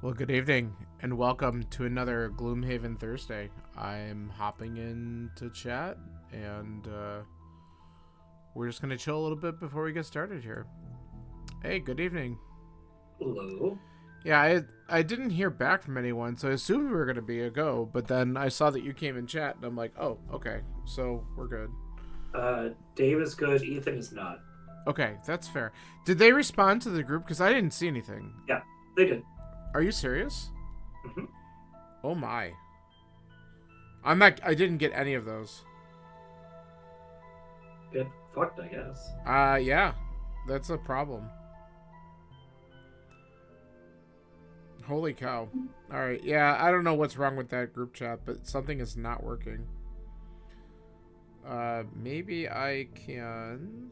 Well, good evening, and welcome to another Gloomhaven Thursday. I'm hopping in to chat, and we're just going to chill a little bit before we get started here. Hey, good evening. Hello. Yeah, I didn't hear back from anyone, so I assumed we were going to be a go, but then I saw that you came in chat, and I'm like, oh, okay, so we're good. Dave is good. Ethan is not. Okay, that's fair. Did they respond to the group? Because I didn't see anything. Yeah, they did. Are you serious? Mm-hmm. Oh my. I didn't get any of those. Get fucked, I guess. Yeah. That's a problem. Holy cow. Alright, yeah, I don't know what's wrong with that group chat, but something is not working. Maybe I can...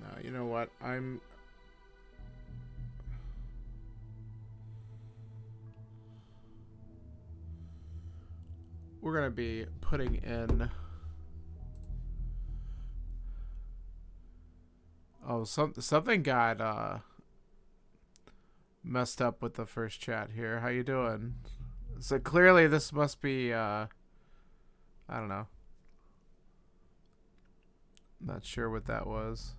No, you know what? We're gonna be putting in... Oh, something got, messed up with the first chat here. How you doing? So clearly this must be, I don't know. Not sure what that was.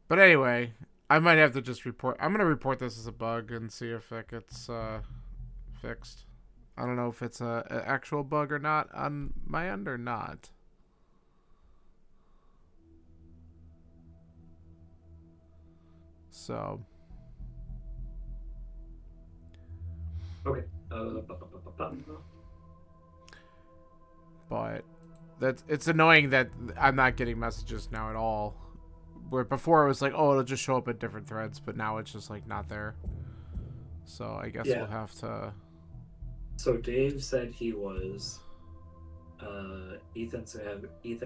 But anyway, I might have to just report. I'm going to report this as a bug and see if it gets fixed. I don't know if it's an actual bug or not on my end or not. So. Okay. But it's annoying that I'm not getting messages now at all. Where before it was like, oh, it'll just show up in different threads, but now it's just like not there. So I guess we'll have to. So Dave said he was. Ethan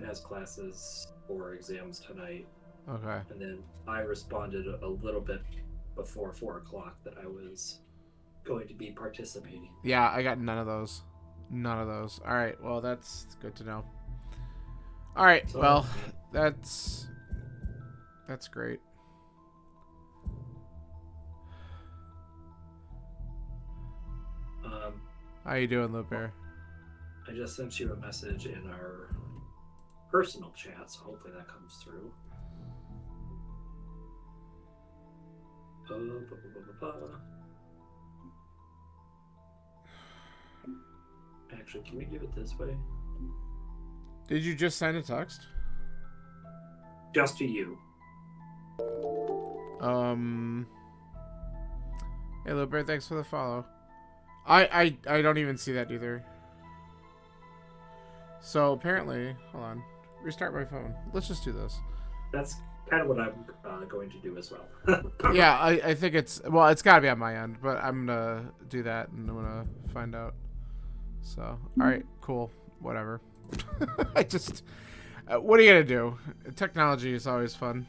has classes or exams tonight. Okay. And then I responded a little bit before 4:00 that I was going to be participating. Yeah, I got none of those. None of those. All right. Well, that's good to know. All right. So, well, that's great. How you doing, Lou Bear? I just sent you a message in our personal chat, so hopefully that comes through. Actually, can we do it this way? Did you just send a text? Just to you. Hey, Lou Bear, thanks for the follow. I don't even see that either. So apparently, hold on, restart my phone. Let's just do this. That's kind of what I'm going to do as well. Yeah, I think it's got to be on my end, but I'm gonna do that and I'm gonna find out. So, all right, cool, whatever. I just, what are you gonna do? Technology is always fun.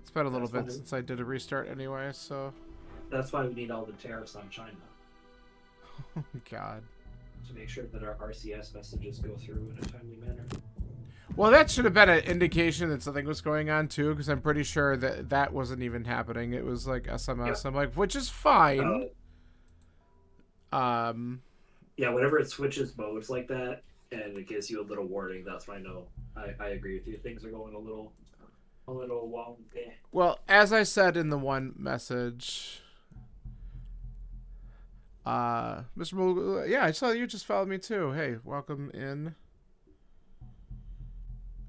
It's been a little bit since I did a restart anyway, so. That's why we need all the tariffs on China. Oh, God. To make sure that our RCS messages go through in a timely manner. Well, that should have been an indication that something was going on, too, because I'm pretty sure that wasn't even happening. It was like SMS. Yep. I'm like, which is fine. Yeah, whenever it switches modes like that, and it gives you a little warning, that's when I know. I agree with you. Things are going a little wonky. Well, as I said in the one message... Mr. Mool, yeah, I saw you just followed me too. Hey, welcome in.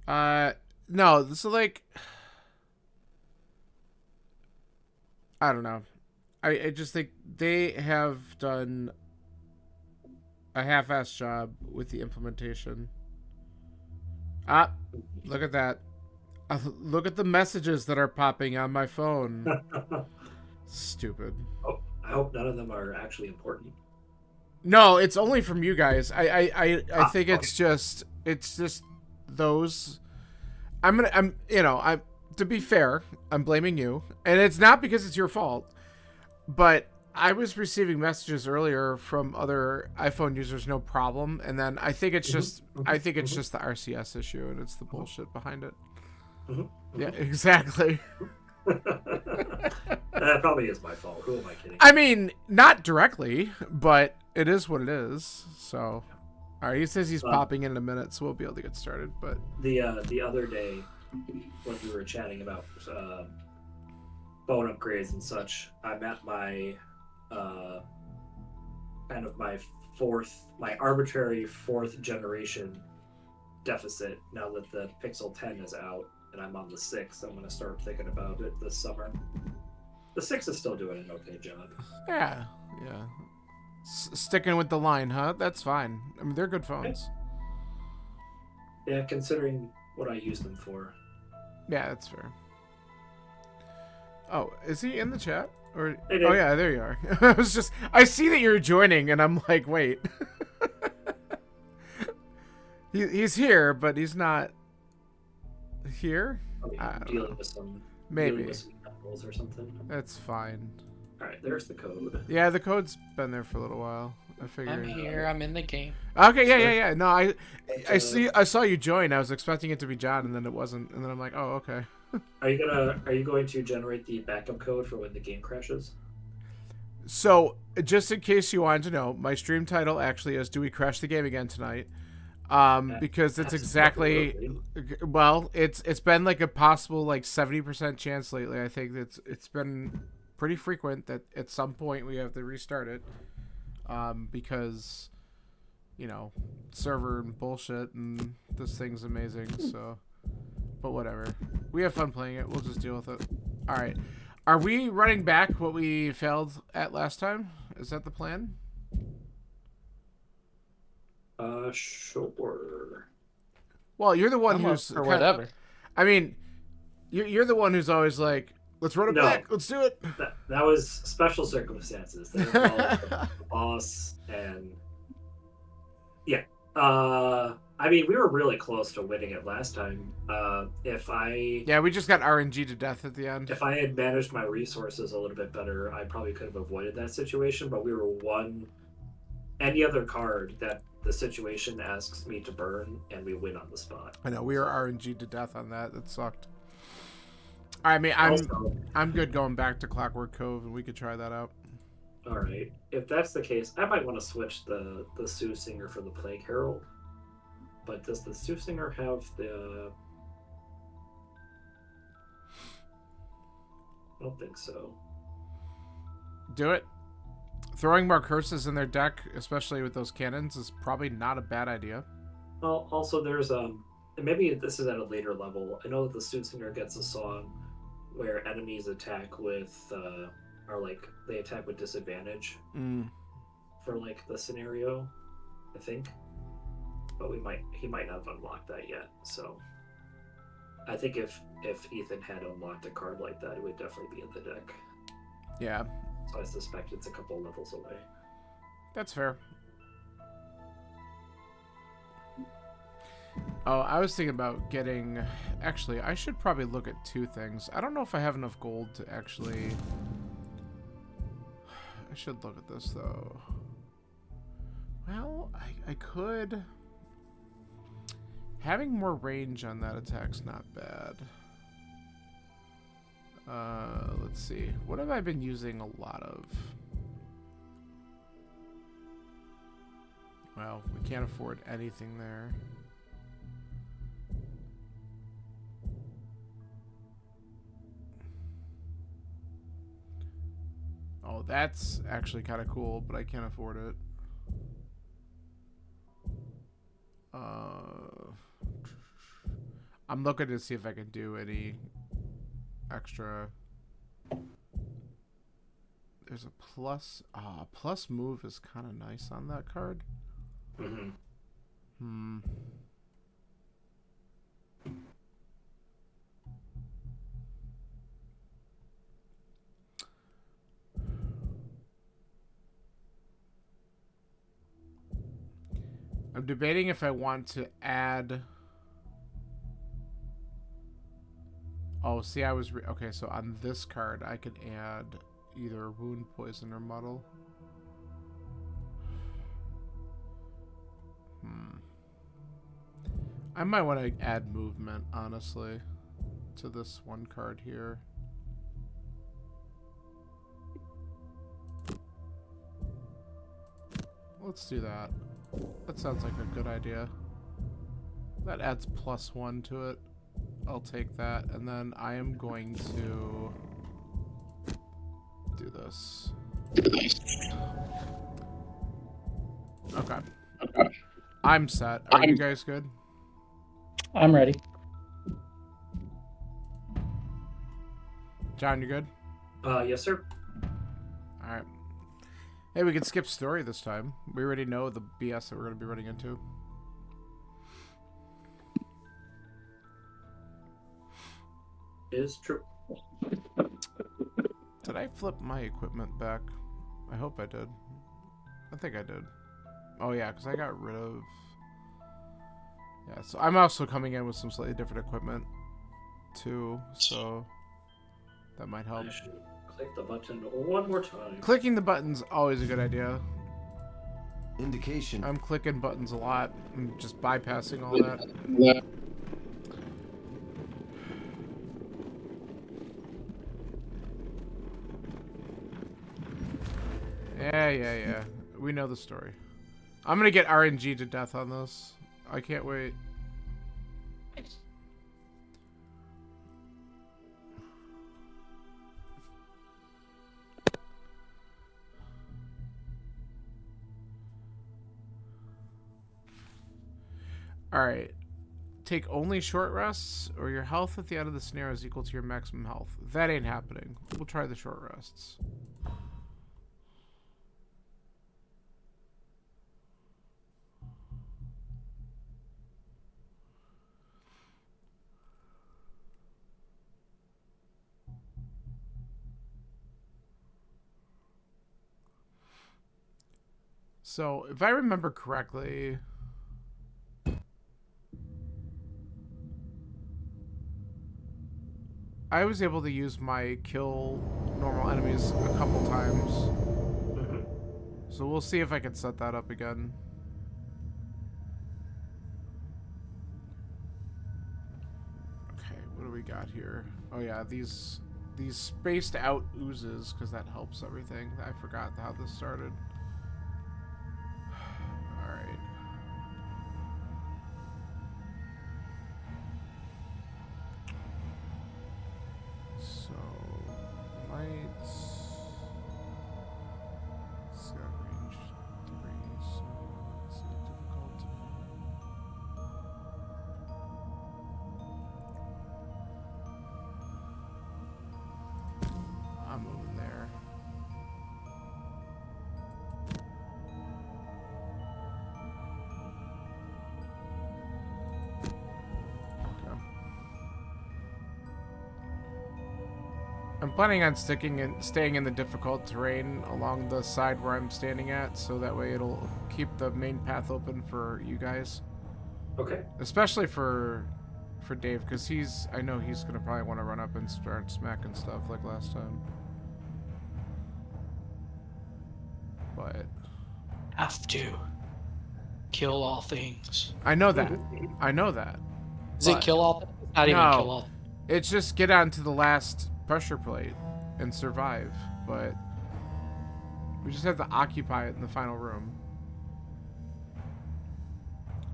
No, this is like, I don't know. I just think they have done a half-assed job with the implementation. Look at that. Look at the messages that are popping on my phone. Stupid. Oh. I hope none of them are actually important. No, it's only from you guys. I think it's just those. To be fair, I'm blaming you, and it's not because it's your fault, but I was receiving messages earlier from other iPhone users, no problem, and then I think it's just the RCS issue, and it's the bullshit behind it. Yeah, exactly. That probably is my fault. Who am I kidding? I mean, not directly, but it is what it is. So, all right. He says he's popping in a minute, so we'll be able to get started. But the other day when we were chatting about phone upgrades and such, I'm at my kind of my arbitrary fourth generation deficit now that the Pixel 10 is out and I'm on the 6. I'm going to start thinking about it this summer. The 6 is still doing an okay job. Yeah. Sticking with the line, huh? That's fine. I mean, they're good phones. Yeah, considering what I use them for. Yeah, that's fair. Oh, is he in the chat? Or Hey, oh yeah, there you are. I see that you're joining, and I'm like, wait. He's here, but he's not here. Dealing with some or something. That's fine. All right, there's the code. Yeah, the code's been there for a little while. I figured. I'm here. I'm in the game. Okay, yeah. No, I saw you join. I was expecting it to be John, and then it wasn't. And then I'm like, oh, okay. Are you going to generate the backup code for when the game crashes? So, just in case you wanted to know, my stream title actually is "Do we crash the game again tonight?" Because it's exactly, well, it's been like a possible like 70% chance lately. I think it's been pretty frequent that at some point we have to restart it, because, you know, server and bullshit, and this thing's amazing. So, but whatever, we have fun playing it. We'll just deal with it. All right, are we running back what we failed at last time? Is that the plan? Sure. Well, you're the one who's or whatever. I mean, you're the one who's always like, let's run it back. Let's do it. That was special circumstances. They involved the boss and yeah. I mean, we were really close to winning it last time. Yeah, we just got RNG to death at the end. If I had managed my resources a little bit better, I probably could have avoided that situation. But we were any other card that the situation asks me to burn, and we win on the spot. I know, we were RNG to death on that. That sucked. I mean, I'm good going back to Clockwork Cove, and we could try that out. All right. If that's the case, I might want to switch the Sioux Singer for the Plague Herald. But does the Sioux Singer have the... I don't think so. Do it. Throwing more curses in their deck, especially with those cannons, is probably not a bad idea. Well, also there's maybe this is at a later level. I know that the Sioux Singer gets a song where enemies attack with they attack with disadvantage for like the scenario, I think. But he might not have unlocked that yet. So I think if Ethan had unlocked a card like that, it would definitely be in the deck. Yeah. So I suspect it's a couple levels away. That's fair. Oh, I was thinking about getting... Actually, I should probably look at two things. I don't know if I have enough gold to actually... I should look at this, though. Well, I could... Having more range on that attack's not bad. Let's see. What have I been using a lot of? Well, we can't afford anything there. Oh, that's actually kind of cool, but I can't afford it. I'm looking to see if I can do any extra. There's a plus. Plus move is kind of nice on that card. I'm debating if I want to add... Oh, see, I was... Okay, so on this card, I could add either wound, poison, or muddle. I might want to add movement, honestly, to this one card here. Let's do that. That sounds like a good idea. That adds +1 to it. I'll take that. And then I am going to do this. Okay. I'm set. Are you guys good? I'm ready. John, you good? Yes, sir. Alright. Hey, we can skip story this time. We already know the BS that we're going to be running into. Is true. Did I flip my equipment back? I hope I did. I think I did. Oh yeah, because I got rid of... Yeah, so I'm also coming in with some slightly different equipment too, so that might help. I should click the button one more time. Clicking the button's always a good idea. Indication. I'm clicking buttons a lot. I'm just bypassing all that. Yeah. We know the story. I'm gonna get RNG to death on this. I can't wait. Alright. Take only short rests, or your health at the end of the scenario is equal to your maximum health. That ain't happening. We'll try the short rests. So, if I remember correctly... I was able to use my kill normal enemies a couple times. So we'll see if I can set that up again. Okay, what do we got here? Oh yeah, these spaced out oozes, because that helps everything. I forgot how this started. Alright. So, lights. It's got range 3, so let's see difficulty. I'm moving there. Okay. I'm planning on staying in the difficult terrain along the side where I'm standing at, so that way it'll keep the main path open for you guys. Okay. Especially for Dave, because I know he's gonna probably want to run up and start smacking stuff like last time. But Have to kill all things. I know that. I know that. Is it kill all? Not even No. kill all. It's just get onto the last pressure plate and survive, but we just have to occupy it in the final room.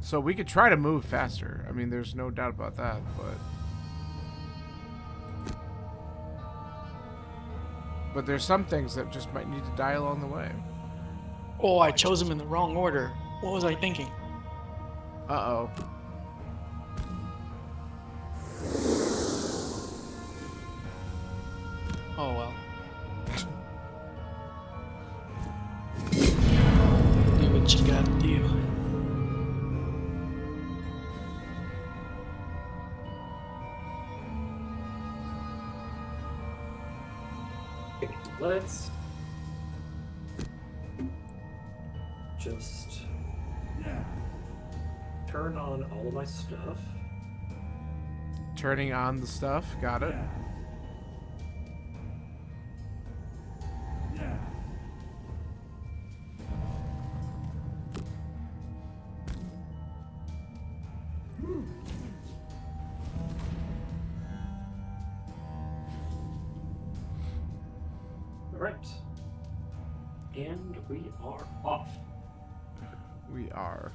So we could try to move faster. I mean, there's no doubt about that, but there's some things that just might need to die along the way. Oh, I chose them in the wrong order. What was I thinking? Uh-oh. Oh well. Do what you gotta do. Let's just turn on all of my stuff. Turning on the stuff. Got it. Alright. And we are off. We are.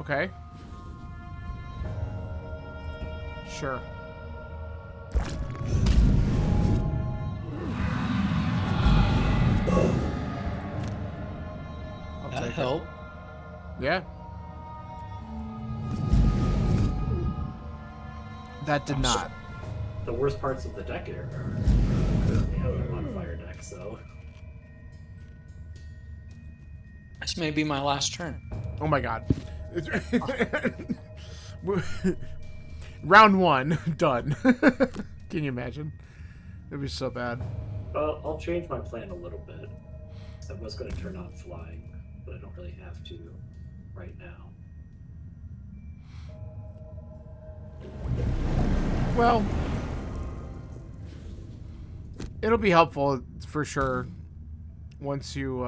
Okay. Okay. Sure. That help. Yeah. That did not. The worst parts of the deck are currently on the modifier deck, so. This may be my last turn. Oh my god. Round 1, done. Can you imagine? It'd be so bad. Well, I'll change my plan a little bit. I was going to turn on flying, but I don't really have to right now. Well, it'll be helpful for sure once you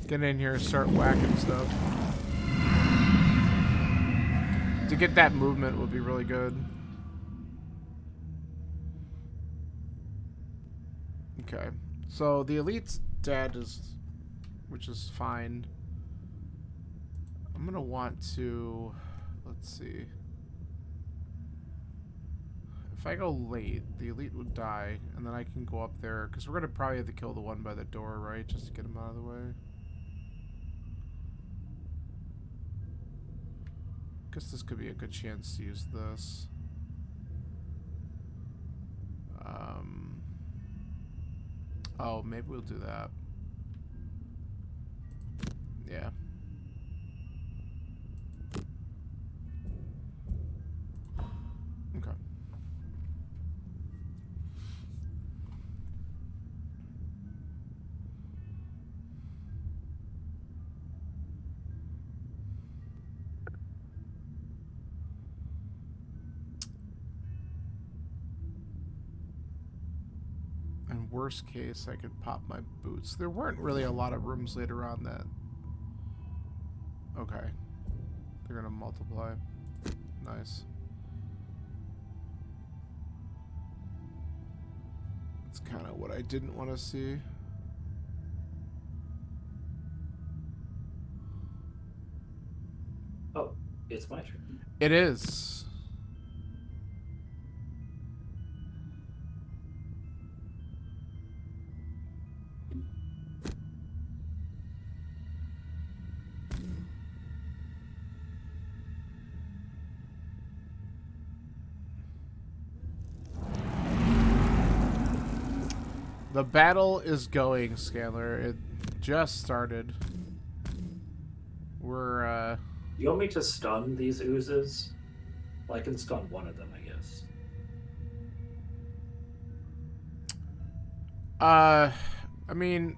get in here and start whacking stuff. To get that movement would be really good. Okay, so the elite's dead, which is fine. I'm gonna want to, let's see. If I go late, the elite would die, and then I can go up there, because we're gonna probably have to kill the one by the door, right? Just to get him out of the way. Guess this could be a good chance to use this. Oh, maybe we'll do that. Yeah. Okay. In worst case, I could pop my boots. There weren't really a lot of rooms later on that... Okay. They're gonna multiply. Nice. That's kind of what I didn't want to see. Oh, it's my turn. It is. The battle is going, Scanner. It just started. We're, You want me to stun these oozes? Well, I can stun one of them, I guess. I mean...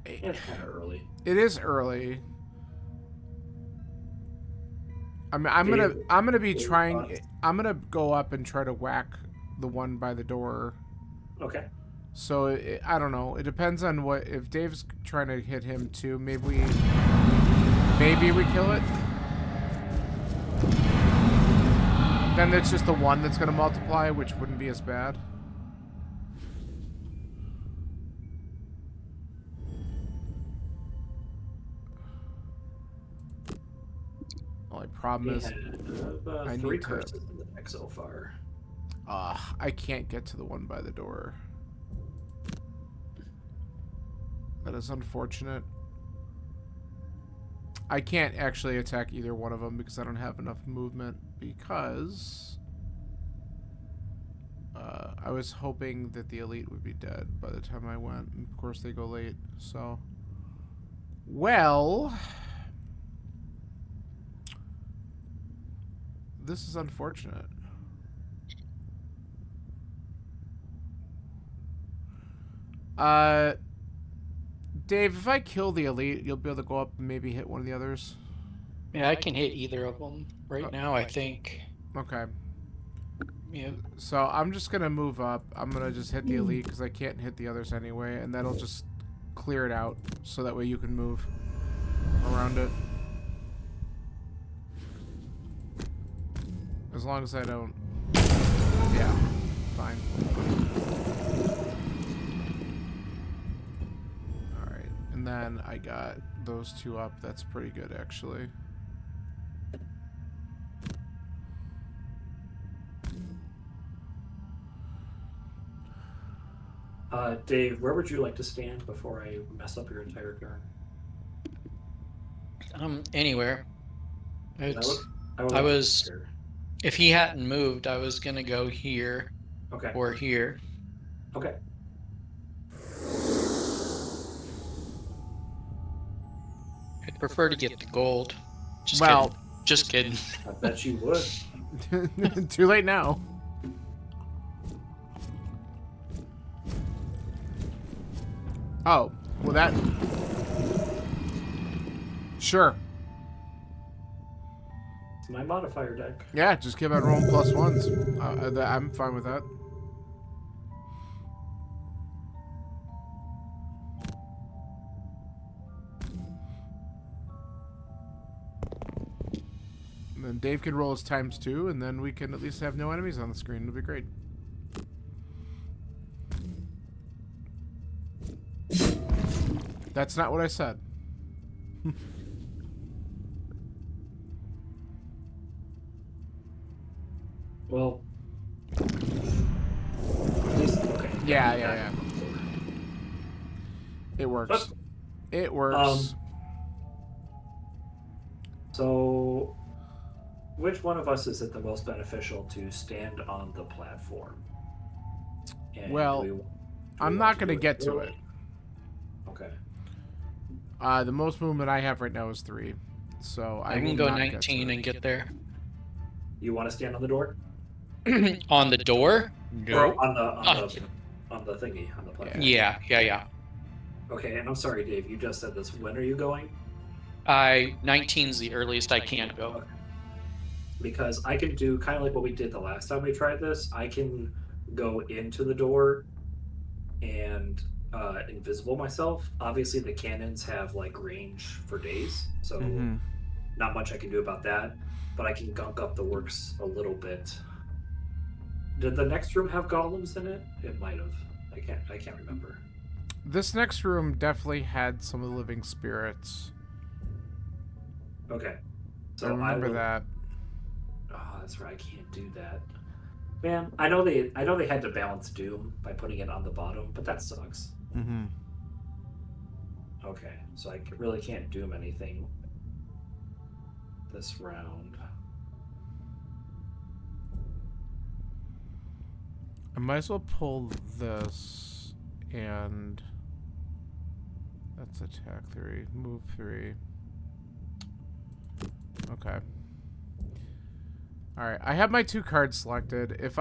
It's kind of early. It is early. I'm gonna be trying... I'm gonna go up and try to whack the one by the door. Okay. So I don't know. It depends on what. If Dave's trying to hit him too, maybe we kill it. Then it's just the one that's gonna multiply, which wouldn't be as bad. Only problem is I need 3 curses in the deck so far. I can't get to the one by the door. That is unfortunate. I can't actually attack either one of them because I don't have enough movement because I was hoping that the elite would be dead by the time I went. And of course they go late, so... Well... This is unfortunate. Dave, if I kill the elite, you'll be able to go up and maybe hit one of the others. Yeah, I can hit either of them right now, I think. Okay. Yeah. So I'm just gonna move up. I'm gonna just hit the elite because I can't hit the others anyway, and that'll just clear it out so that way you can move around it. As long as I don't... Yeah, fine. Alright, and then I got those two up. That's pretty good, actually. Dave, where would you like to stand before I mess up your entire turn? Anywhere. I It's, would I like to was- here. if he hadn't moved, I was gonna go here Okay. or here. Okay. I'd prefer to get the gold. Just Well, kidding. Just kidding. I bet you would. too late now. Oh, well that... Sure. It's my modifier deck. Yeah, just keep on rolling +1s. I'm fine with that. And then Dave can roll his ×2, and then we can at least have no enemies on the screen. It'll be great. That's not what I said. Well, at least, okay. Yeah. It works. It works. So, which one of us is it the most beneficial to stand on the platform? And Well, do we I'm want not to going to do get to early? it. Okay. The most movement I have right now is 3. So I I can will go not get to 19 it. and get there. You want to stand on the door? On the door? Or No. on the thingy, on the platform? Yeah. Okay, and I'm sorry, Dave, you just said this. When are you going? 19's the earliest I can go. Because I can do kind of like what we did the last time we tried this. I can go into the door and invisible myself. Obviously, the cannons have like range for days, so not much I can do about that. But I can gunk up the works a little bit. Did the next room have golems in it? It might have. I can't remember. This next room definitely had some of the living spirits. Okay. So I remember will- that. Oh, that's right. I can't do that. Man, I know they had to balance Doom by putting it on the bottom, but that sucks. Mm-hmm. Okay, so I really can't Doom anything this round. I might as well pull this, and that's attack 3, move 3. Okay. All right, I have my 2 cards selected. If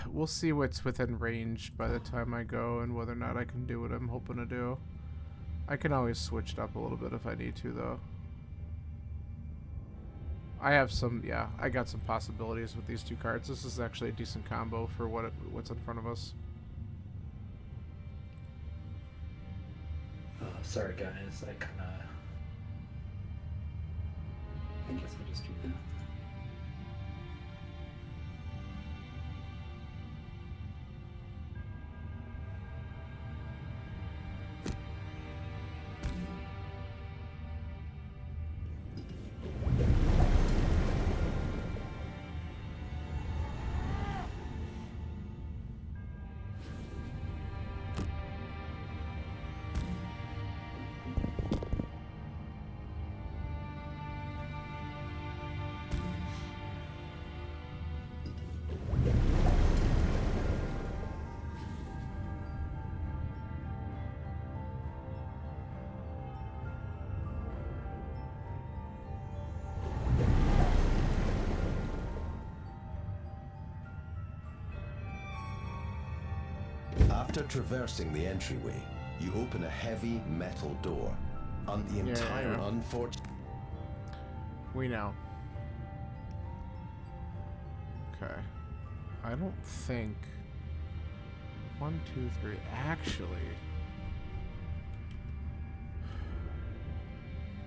we'll see what's within range by the time I go, and whether or not I can do what I'm hoping to do. I can always switch it up a little bit if I need to, though. I have some, yeah, I got some possibilities with these 2 cards. This is actually a decent combo for what's in front of us. Sorry, guys. I guess I'll just do that. After traversing the entryway, you open a heavy metal door. On the entire Yeah. unfortunate... We know. Okay. I don't think... 1, 2, 3... Actually...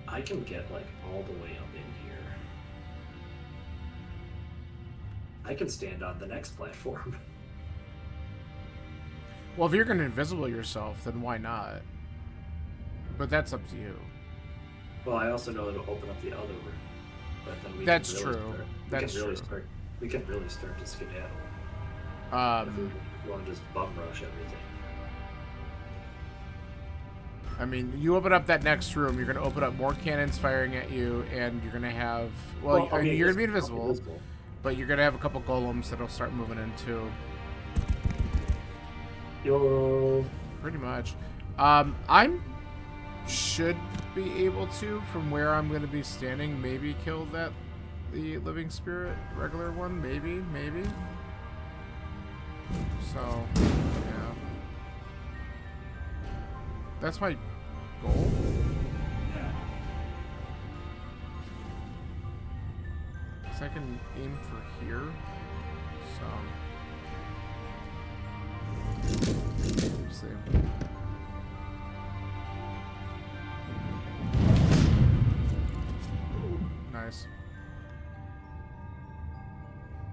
I can get, like, all the way up in here. I can stand on the next platform. Well, if you're going to invisible yourself, then why not? But that's up to you. Well, I also know it'll open up the other room. But then we That's can really true. Start, That's true. We can really start to skedaddle. If we want to just bum rush everything. I mean, you open up that next room, you're going to open up more cannons firing at you, and you're going to have... Well, you're going to be invisible, but you're going to have a couple golems that'll start moving in, too. Yo. Pretty much. I should be able to, from where I'm going to be standing, maybe kill the living spirit, regular one. Maybe. So, yeah. That's my goal. Because I can aim for here. So. Let's see. Nice.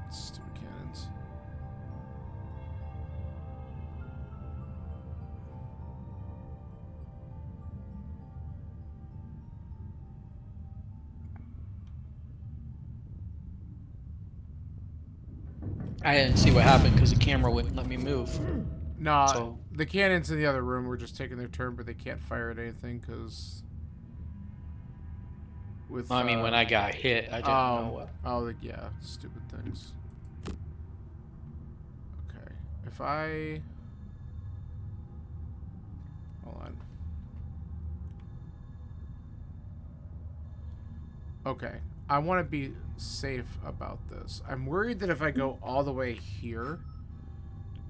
Stupid cannons. I didn't see what happened because the camera wouldn't let me move. Nah, So- the cannons in the other room were just taking their turn, but they can't fire at anything because... With, I mean, when I got hit, I didn't know what. Oh, yeah, stupid things. Okay, if I... Hold on. Okay, I want to be safe about this. I'm worried that if I go all the way here,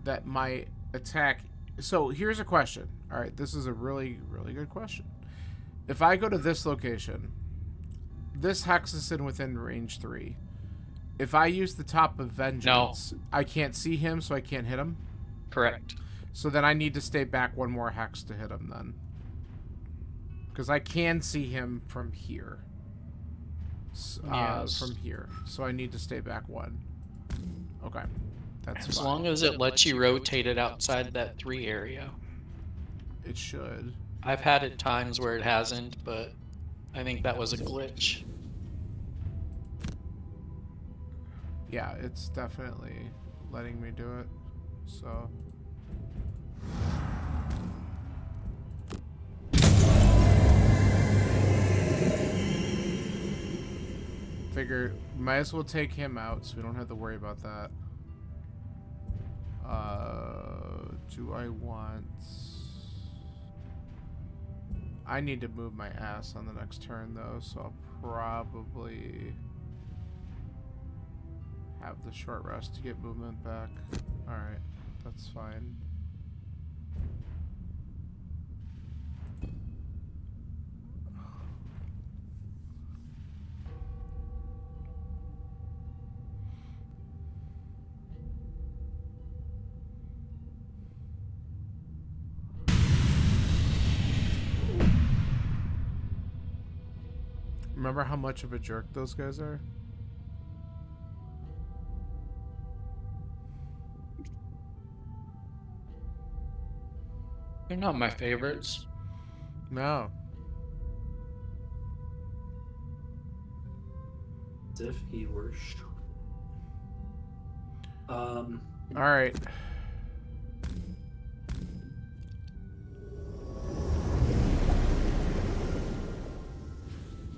that my attack... So, here's a question. Alright, this is a really, really good question. If I go to this location... This hex is in within range 3. If I use the Top of Vengeance, I can't see him, so I can't hit him. Correct. So then I need to stay back one more hex to hit him then. Because I can see him from here. Yes. From here. So I need to stay back one. Okay. That's As fine. long as it lets you rotate it outside that 3 area. It should. I've had it times where it hasn't, but I think that was a glitch. Yeah, it's definitely letting me do it. So... Figure, might as well take him out so we don't have to worry about that. Do I want... I need to move my ass on the next turn though, so I'll probably have the short rest to get movement back. Alright, that's fine. Remember how much of a jerk those guys are? They're not my favorites. No. As if he were Alright.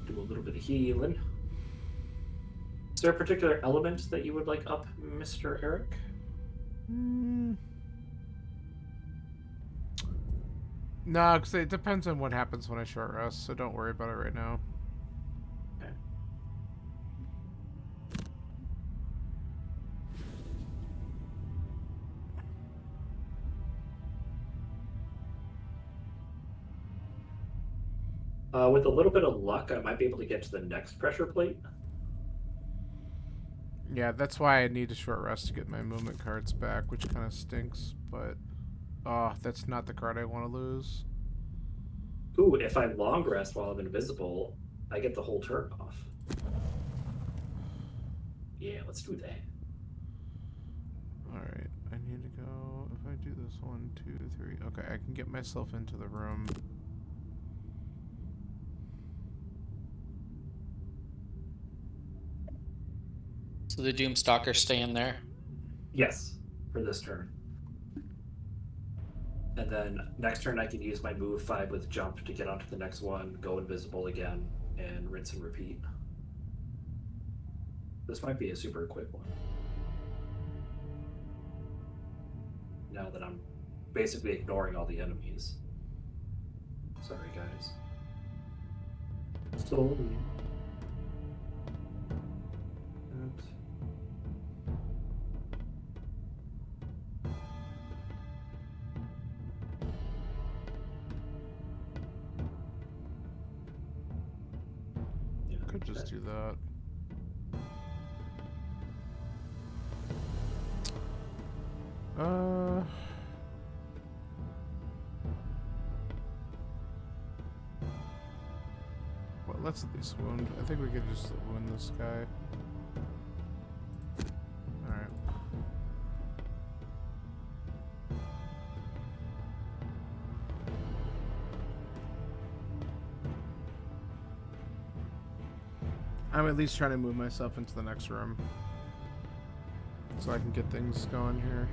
do a little bit of healing. Is there a particular element that you would like up, Mr. Eric? No, because it depends on what happens when I short rest, so don't worry about it right now. Okay. With a little bit of luck, I might be able to get to the next pressure plate. Yeah, that's why I need a short rest to get my movement cards back, which kind of stinks, but... Oh, that's not the card I want to lose. Ooh, if I long rest while I'm invisible, I get the whole turn off. Yeah, let's do that. Alright, I need to go... If I do this 1, 2, 3... Okay, I can get myself into the room. So the Doomstalker's staying there. Yes, for this turn. And then next turn I can use my move 5 with jump to get onto the next one, go invisible again, and rinse and repeat. This might be a super quick one. Now that I'm basically ignoring all the enemies. Sorry, guys. Sorry. Oops. Yeah, Could just do that. Well, let's at least wound. I think we could just wound this guy. Alright. I'm at least trying to move myself into the next room, so I can get things going here.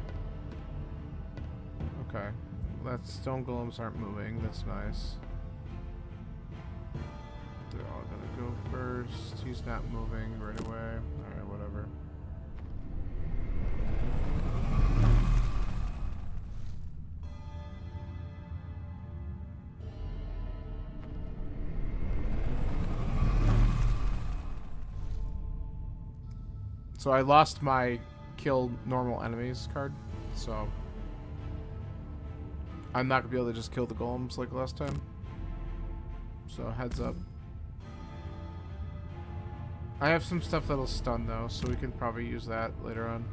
Okay. That stone golems aren't moving. That's nice. They're all gonna go first. He's not moving right away. Alright, whatever. So I lost my kill normal enemies card, so I'm not gonna be able to just kill the golems like last time. So heads up. I have some stuff that'll stun though, so we can probably use that later on.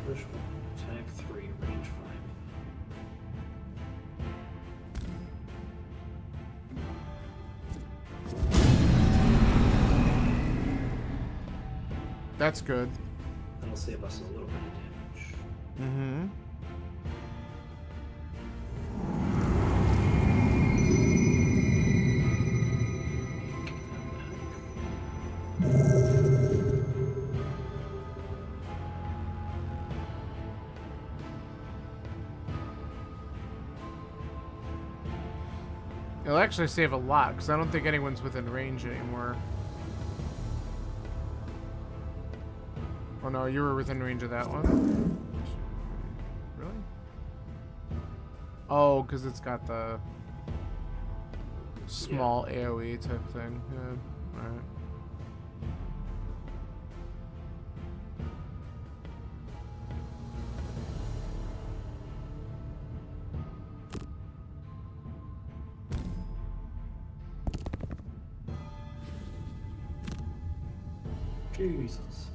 Push 1, attack 3, range 5. That's good. That'll save us a little bit of damage. Mm-hmm. It'll actually save a lot, because I don't think anyone's within range anymore. Oh no, you were within range of that one? Really? Oh, because it's got the small AoE type thing. Yeah, alright. Jesus.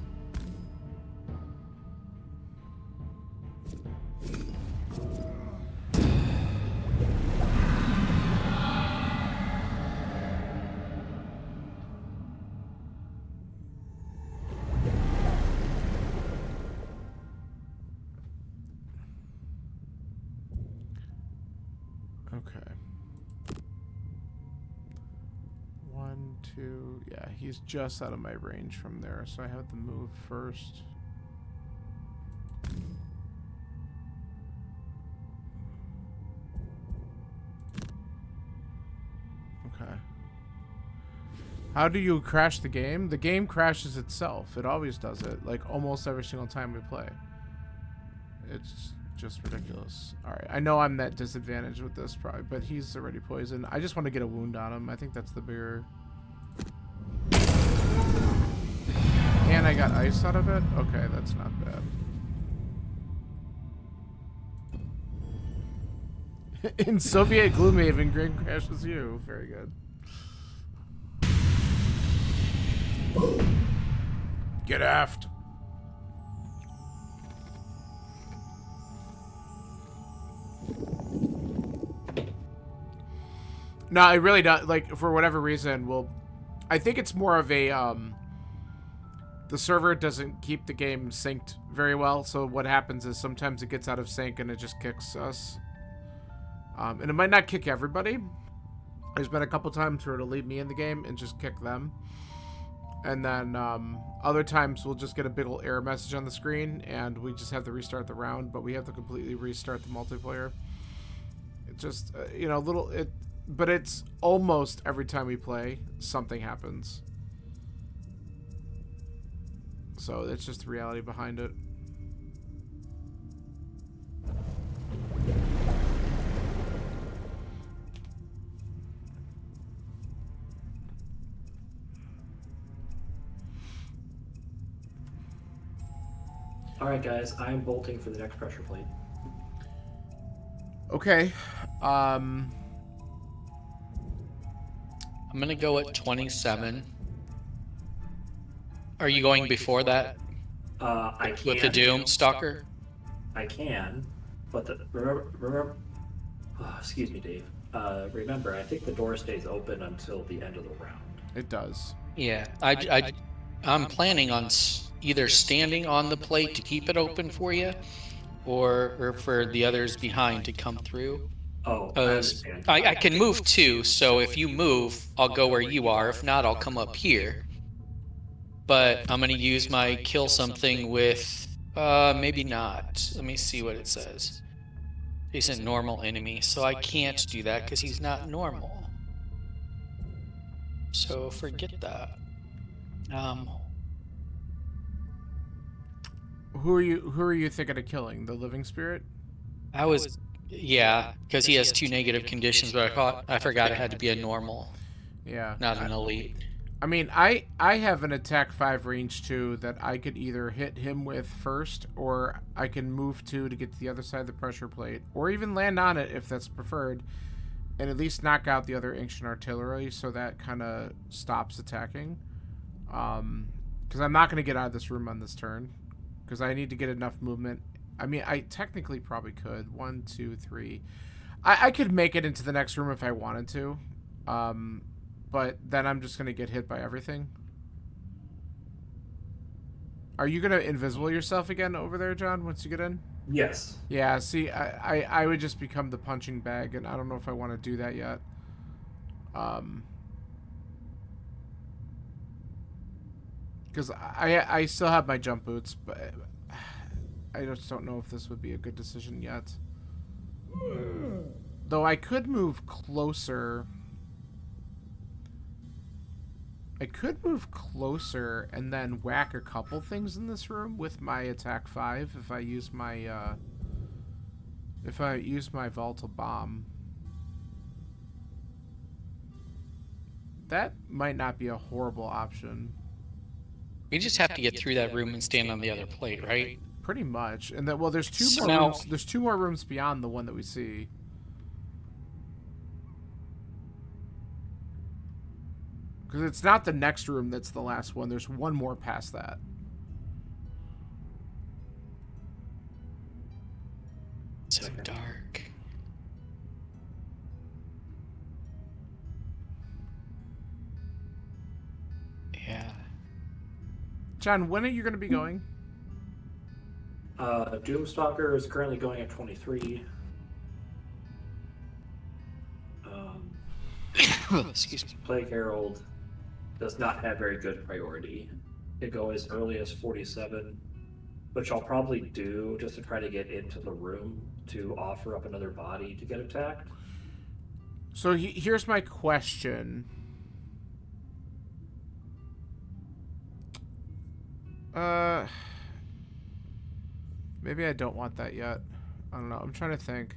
Okay. 1, 2, yeah, he's just out of my range from there, so I have to move first. Okay. How do you crash the game? The game crashes itself. It always does it, like almost every single time we play. It's just ridiculous. Alright, I know I'm at disadvantage with this probably, but he's already poisoned. I just want to get a wound on him. I think that's the bigger... And I got ice out of it? Okay, that's not bad. In Soviet Gloomhaven, Grim crashes you. Very good. Get aft. No, I really don't. Like, for whatever reason, I think it's more of a, the server doesn't keep the game synced very well, so what happens is sometimes it gets out of sync and it just kicks us. And it might not kick everybody. There's been a couple times where it'll leave me in the game and just kick them. And then other times we'll just get a big old error message on the screen and we just have to restart the round, but we have to completely restart the multiplayer. It just, you know, but it's almost every time we play, something happens. So it's just the reality behind it. Alright guys, I'm bolting for the next pressure plate. Okay. I'm gonna go at 27. Are you going before that? I can. With the Doom Stalker? I can, but remember. Oh, excuse me, Dave. Remember, I think the door stays open until the end of the round. It does. Yeah, I'm planning on either standing on the plate to keep it open for you, or for the others behind to come through. Oh, I understand. I can move too, so if you move, I'll go where you are. If not, I'll come up here. But I'm going to use my kill something with, maybe not. Let me see what it says. He's a normal enemy, so I can't do that because he's not normal. So forget that. Who are you thinking of killing? The living spirit? Yeah, because he has 2 negative conditions, but I forgot it had to be a normal. Yeah. Not an elite. I mean, I have an attack 5 range 2 that I could either hit him with first, or I can move 2 to get to the other side of the pressure plate, or even land on it if that's preferred, and at least knock out the other ancient artillery, so that kind of stops attacking. Because I'm not going to get out of this room on this turn, because I need to get enough movement. I mean, I technically probably could. 1, 2, 3. I could make it into the next room if I wanted to. But then I'm just going to get hit by everything. Are you going to invisible yourself again over there, John, once you get in? Yes. Yeah, see, I would just become the punching bag, and I don't know if I want to do that yet. Because I still have my jump boots, but I just don't know if this would be a good decision yet. Though I could move closer. I could move closer and then whack a couple things in this room with my attack 5 if I use my volatile bomb. That might not be a horrible option. We just have to get through that room and stand on the other plate, right? Pretty much. And then, well, there's two So more now- rooms. There's 2 more rooms beyond the one that we see. Because it's not the next room that's the last one. There's one more past that. So dark. Yeah. John, when are you going to be going? Doomstalker is currently going at 23. Excuse me. Plague Herald does not have very good priority. It go as early as 47, which I'll probably do just to try to get into the room to offer up another body to get attacked. So here's my question. Maybe I don't want that yet. I don't know. I'm trying to think.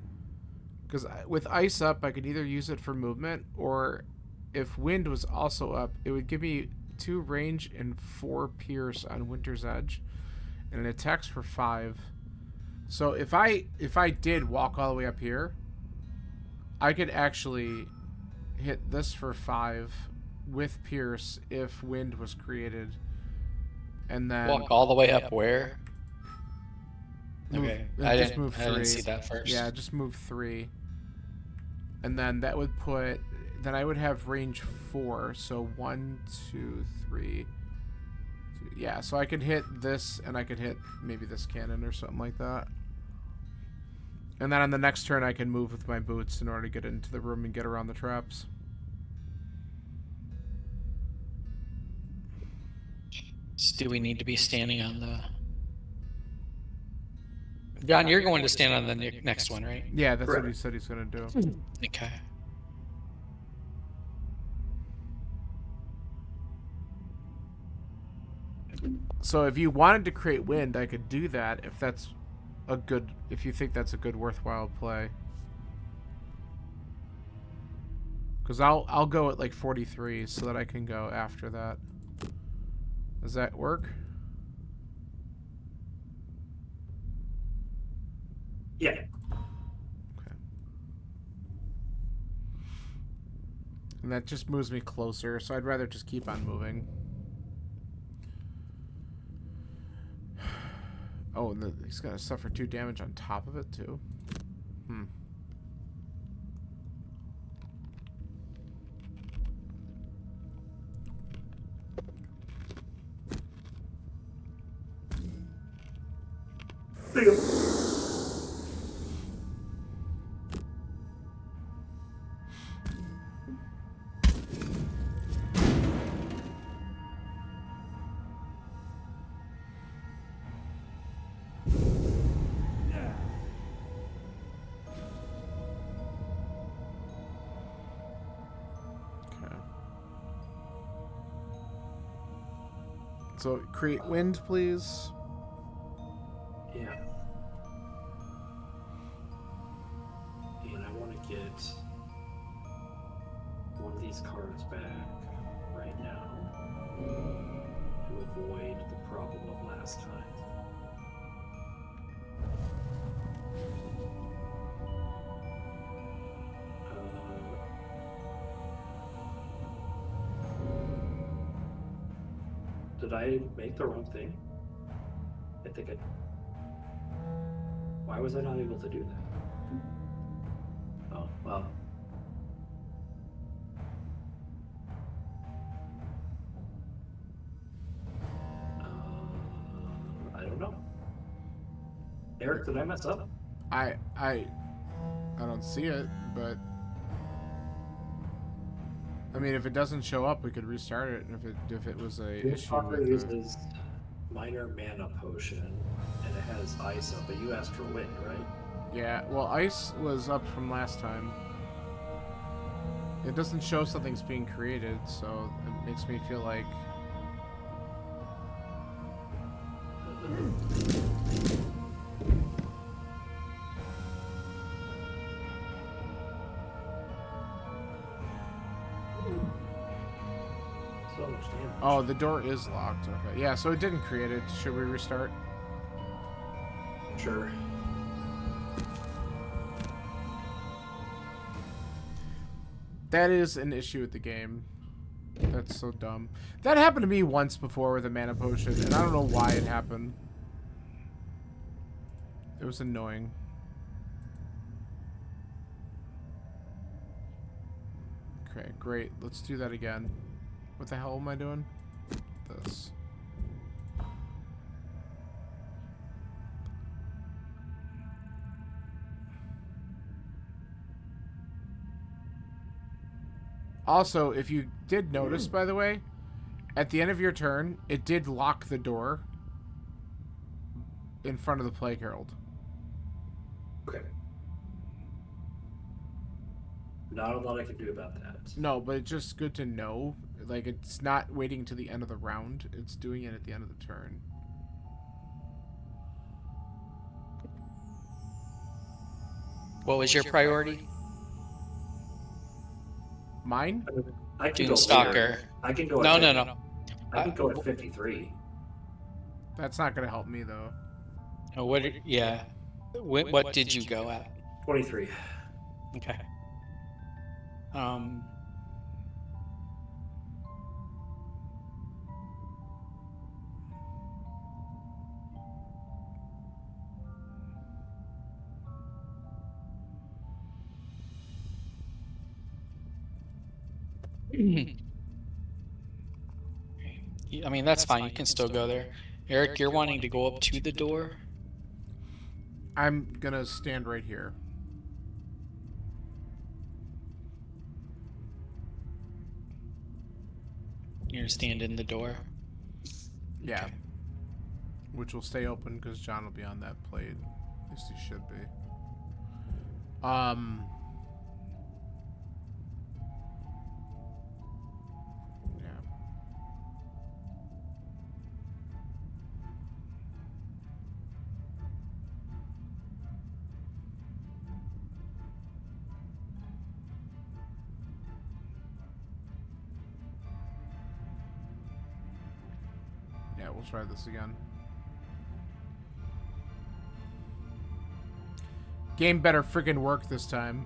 Because with ice up, I could either use it for movement, or if wind was also up, it would give me 2 range and 4 pierce on Winter's Edge, and it attacks for 5. So if I did walk all the way up here, I could actually hit this for 5 with Pierce if wind was created. And then Walk all the way up where? move, Okay. I didn't see that first. Yeah, just move 3. And then that would put... Then I would have range 4. So 1, 2, 3... Yeah, so I could hit this, and I could hit maybe this cannon or something like that. And then on the next turn, I can move with my boots in order to get into the room and get around the traps. So do we need to be standing on the... John, you're going to stand on the next one, right? Yeah, that's what he Correct. said he's going to do. Okay. So if you wanted to create wind, I could do that if that's a good... If you think that's a good, worthwhile play. Because I'll go at like 43 so that I can go after that. Does that work? Yeah. Okay. And that just moves me closer, so I'd rather just keep on moving. Oh, and he's gonna suffer 2 damage on top of it too. There you go. Okay. So create wind, please. Yeah. And I want to get one of these cards back right now to avoid the problem of last time. Did I make the wrong thing? I think I... Why was I not able to do that? Oh, well. I don't know. Eric, did I mess up? I don't see it, but I mean, if it doesn't show up, we could restart it. If it was a issue Parker with uses minor mana potion, and it has ice up, but you asked for wind, right? yeah, well, ice was up from last time. It doesn't show something's being created, so it makes me feel like So much damage. oh, the door is locked. Okay, yeah, so it didn't create it. Should we restart? Sure. That is an issue with the game. That's so dumb. That happened to me once before with a mana potion, and I don't know why it happened. It was annoying. Okay, great. Let's do that again. What the hell am I doing? This. Also, if you did notice, by the way, at the end of your turn, it did lock the door in front of the Plague Herald. Okay. Not a lot I can do about that. No, but it's just good to know. Like, it's not waiting to the end of the round. It's doing it at the end of the turn. What was your priority? Mine? I can go Doomstalker. later. I can go. No, at no, 50 no. I can go at 53. That's not going to help me, though. Oh, what? Yeah. What did you go at? 23. Okay. Um. I mean, that's fine. You can still go there. Eric, you're wanting to go up to the door? I'm gonna stand right here. You're gonna stand in the door? Yeah. Okay. Which will stay open because John will be on that plate. At least he should be. Yeah. Yeah, we'll try this again. Game better friggin' work this time.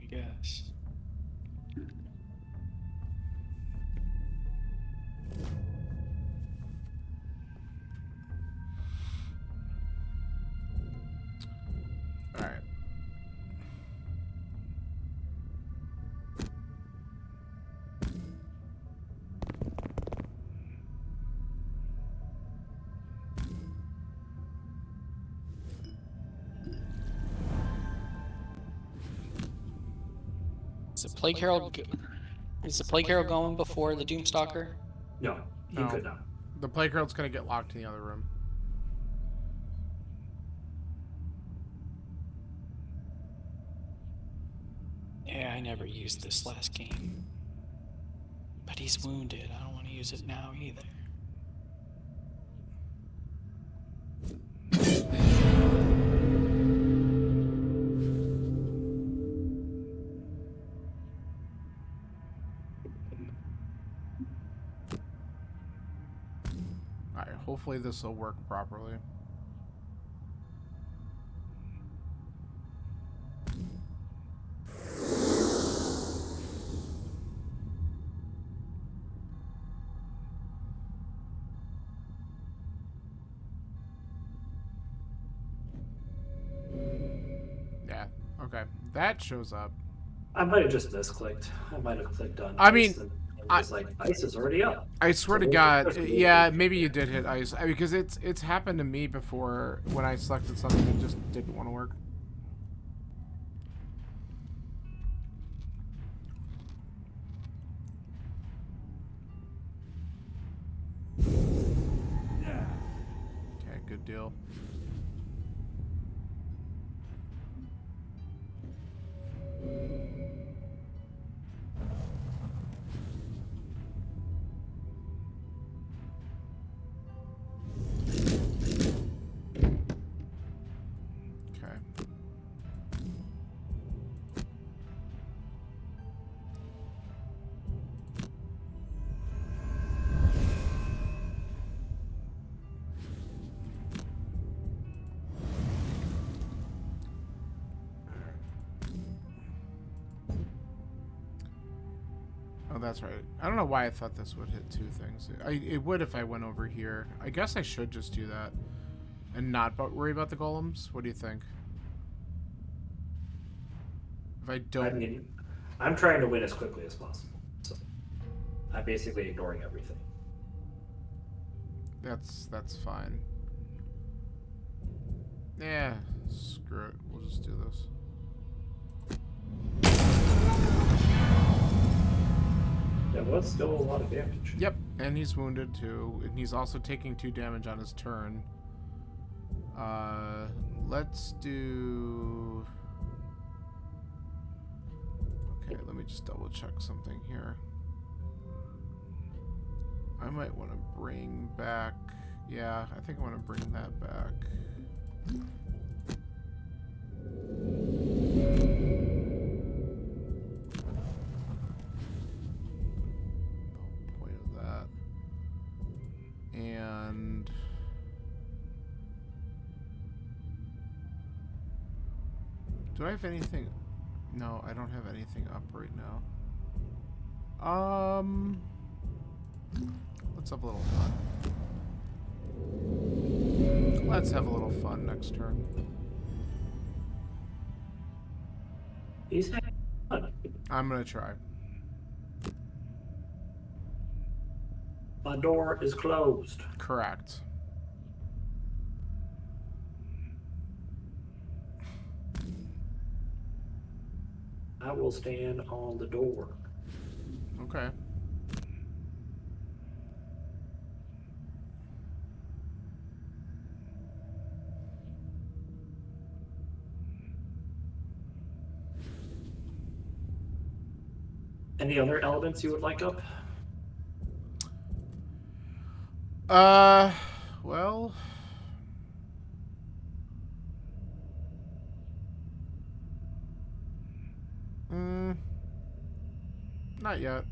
I guess. Alright. Is the Plague Herald? Is the Plague Herald going before the Doomstalker? No, he No. could not. The playground's gonna get locked in the other room. Yeah, I never used this last game. But he's wounded. I don't want to use it now either. Alright, hopefully this will work properly. Yeah, okay. That shows up. I might have just misclicked. I might have clicked on. I ice mean, and it was like ice is already up. I swear to So God, there's- yeah, maybe you did hit ice because it's happened to me before when I selected something that just didn't want to work. Okay, good deal. Okay. Oh, that's right. I don't know why I thought this would hit two things. It would if I went over here. I guess I should just do that and not worry about the golems. What do you think? If I I don't... mean, I'm trying to win as quickly as possible. So I'm basically ignoring everything. That's fine. Yeah, screw it. We'll just do this. That was still a lot of damage. Yep, and he's wounded too, and he's also taking 2 damage on his turn. Let's do... Okay, let me just double check something here. I might want to bring back... Yeah, I think I want to bring that back. The whole point of that. And... Do I have anything? No, I don't have anything up right now. Let's have a little fun. Let's have a little fun next turn. He's having fun. I'm gonna try. My door is closed. Correct. I will stand on the door. Okay. Any other elements you would like up? Well, not yet.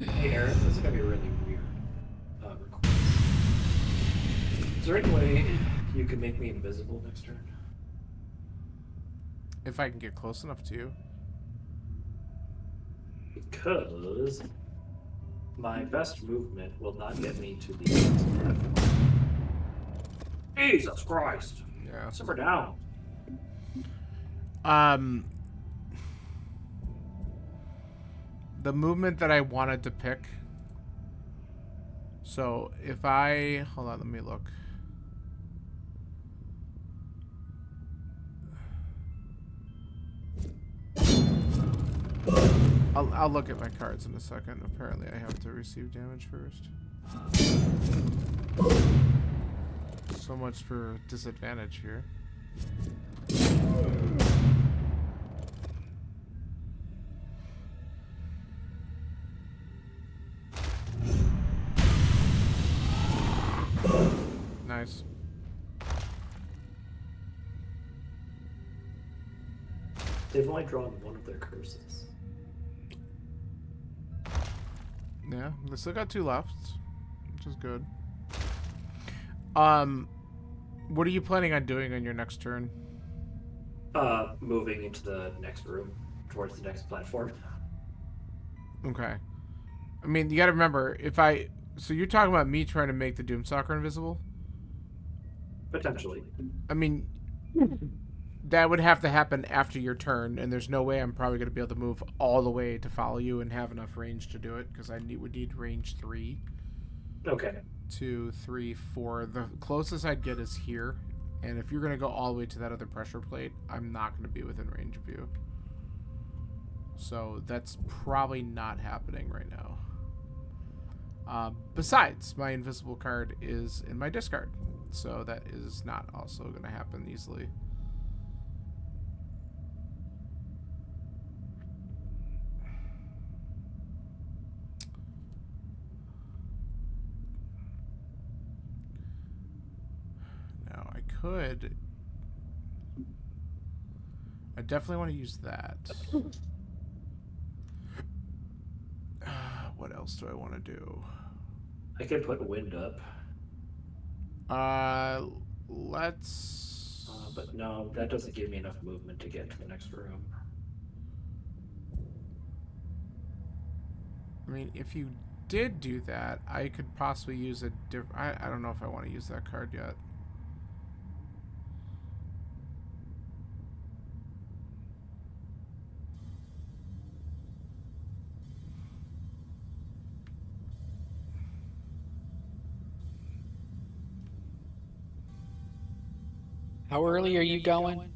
Hey Aaron, this is gonna be really weird. Request. Is there any way you could make me invisible next turn? If I can get close enough to you. Because my best movement will not get me to the next platform. Jesus Christ! Yeah. Simmer down. The movement that I wanted to pick. So if I hold on, let me look. I'll look at my cards in a second. Apparently, I have to receive damage first. So much for disadvantage here. Nice. They've only drawn one of their curses. Yeah, they still got 2 left, which is good. What are you planning on doing on your next turn? Moving into the next room, towards the next platform. Okay. I mean, you gotta remember, so you're talking about me trying to make the Doomstalker invisible? Potentially. I mean, that would have to happen after your turn, and there's no way I'm probably going to be able to move all the way to follow you and have enough range to do it, because would need range 3. Okay. 2, 3, 4. The closest I'd get is here, and if you're going to go all the way to that other pressure plate, I'm not going to be within range of you. So that's probably not happening right now. Besides, my invisible card is in my discard, so that is not also going to happen easily. Now, I definitely want to use that. What else do I want to do? I could put wind up. Let's... But no, that doesn't give me enough movement to get to the next room. I mean, if you did do that, I could possibly use a different... I don't know if I want to use that card yet. How early are you going?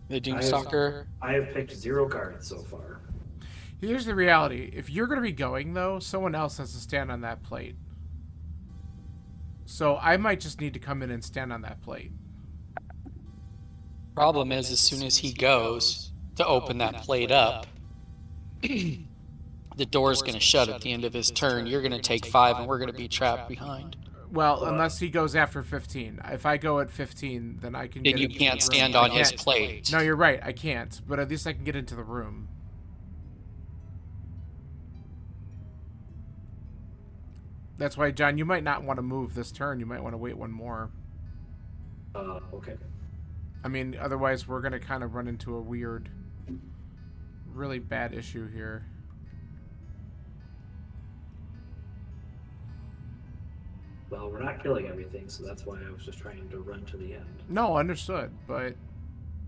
The Doomstalker? I have picked 0 cards so far. Here's the reality. If you're going to be going, though, someone else has to stand on that plate. So I might just need to come in and stand on that plate. Problem is, as soon as he goes to open that plate up, the door's going to shut at the end of his turn. You're going to take 5, and we're going to be trapped behind. Well, unless he goes after 15. If I go at 15, then I can Then get you into can't the room. stand I on his can't- plate. No, you're right. I can't. But at least I can get into the room. That's why, John, you might not want to move this turn. You might want to wait one more. Okay. I mean, otherwise we're going to kind of run into a weird, really bad issue here. Well, we're not killing everything, so that's why I was just trying to run to the end. No, understood. But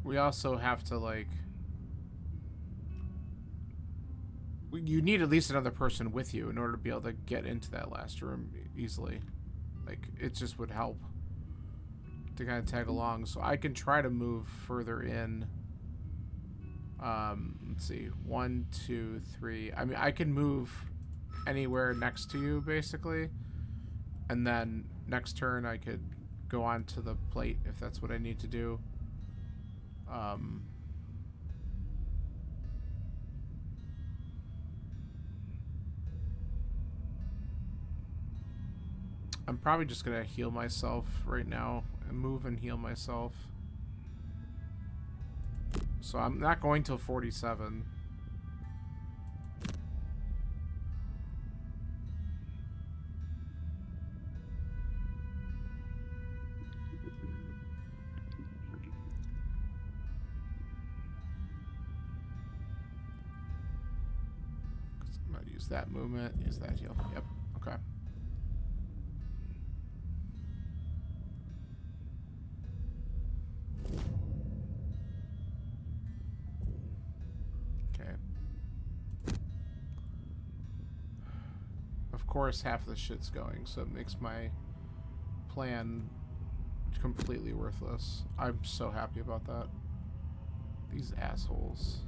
we also have to, like... You need at least another person with you in order to be able to get into that last room easily. Like, it just would help to kind of tag along. So I can try to move further in. Let's see. 1, 2, 3. I mean, I can move anywhere next to you, basically. And then next turn I could go on to the plate if that's what I need to do. I'm probably just gonna heal myself right now and move and heal myself. So I'm not going till 47. I'm gonna use that movement, use that heal. Yep, okay. Of course, half of the shit's going, so it makes my plan completely worthless. I'm so happy about that. These assholes.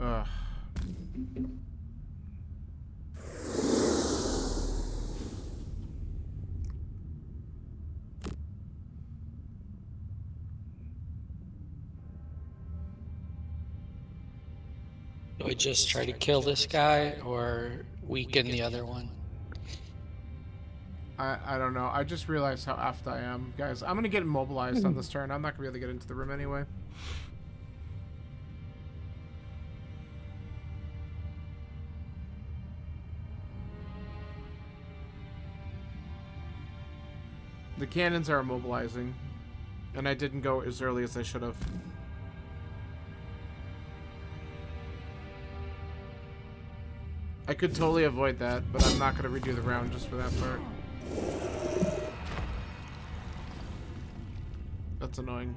Ugh. Do I just try to kill this guy or weaken the other one? I don't know. I just realized how effed I am. Guys, I'm going to get immobilized on this turn. I'm not going to be able to get into the room anyway. The cannons are immobilizing. And I didn't go as early as I should have. I could totally avoid that, but I'm not going to redo the round just for that part. That's annoying.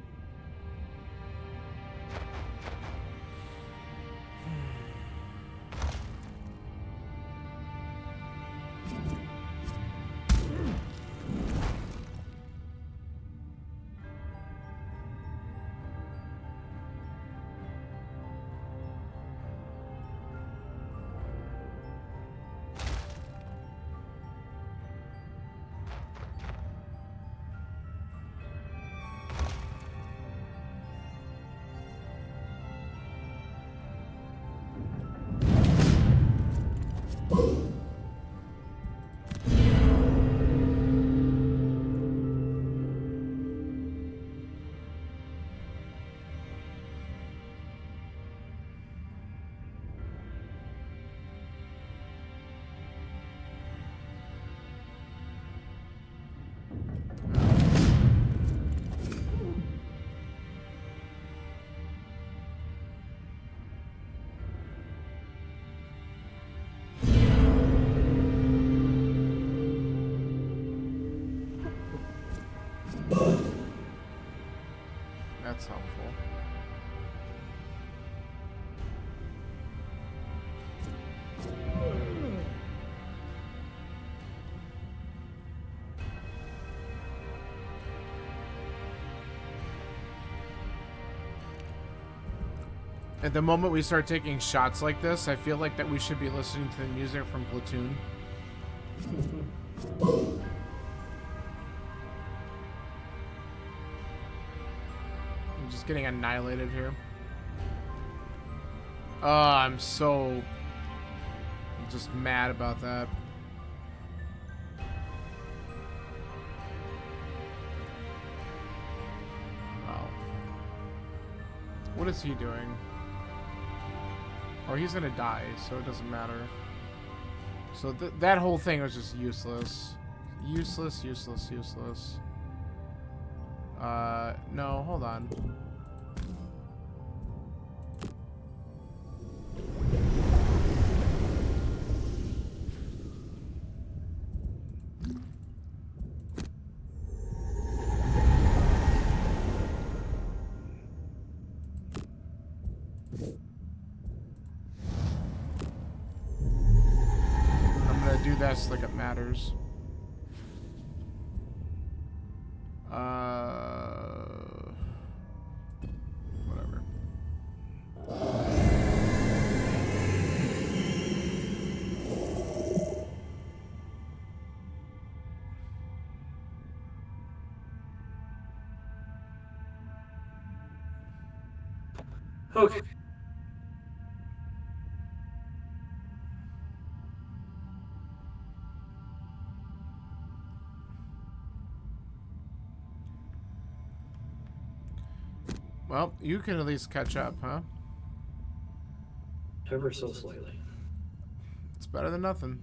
That's helpful. At the moment we start taking shots like this, I feel like that we should be listening to the music from Platoon. I'm just getting annihilated here. Oh, I'm so just mad about that. Wow. What is he doing? Oh, he's gonna die, so it doesn't matter. So that whole thing was just useless. Useless, useless, useless. No, hold on. Do this like it matters. Whatever. Okay. Well, you can at least catch up, huh? Ever so slightly. It's better than nothing.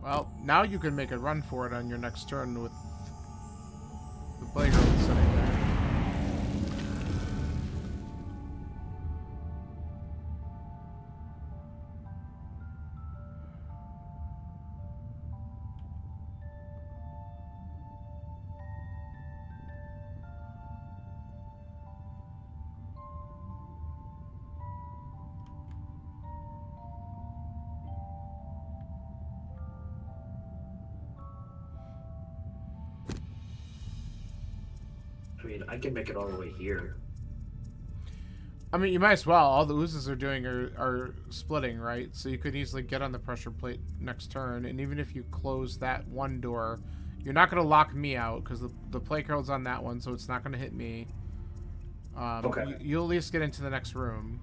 Well, now you can make a run for it on your next turn with the playground sitting there. I mean, I can make it all the way here. I mean, you might as well. All the oozes are doing are splitting, right? So you could easily get on the pressure plate next turn, and even if you close that one door, you're not going to lock me out, because the play card's on that one, so it's not going to hit me. Okay. You'll at least get into the next room.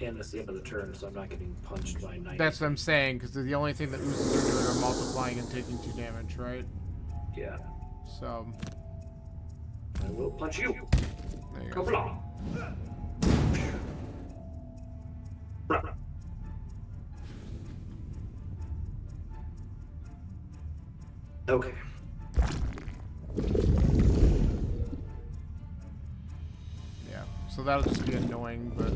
And it's the end of the turn, so I'm not getting punched by 90. That's what I'm saying, because the only thing that oozes are doing are multiplying and taking 2 damage, right? Yeah. So... I will punch you. there you Go go. blah. Okay. Yeah, so that'll just be annoying, but...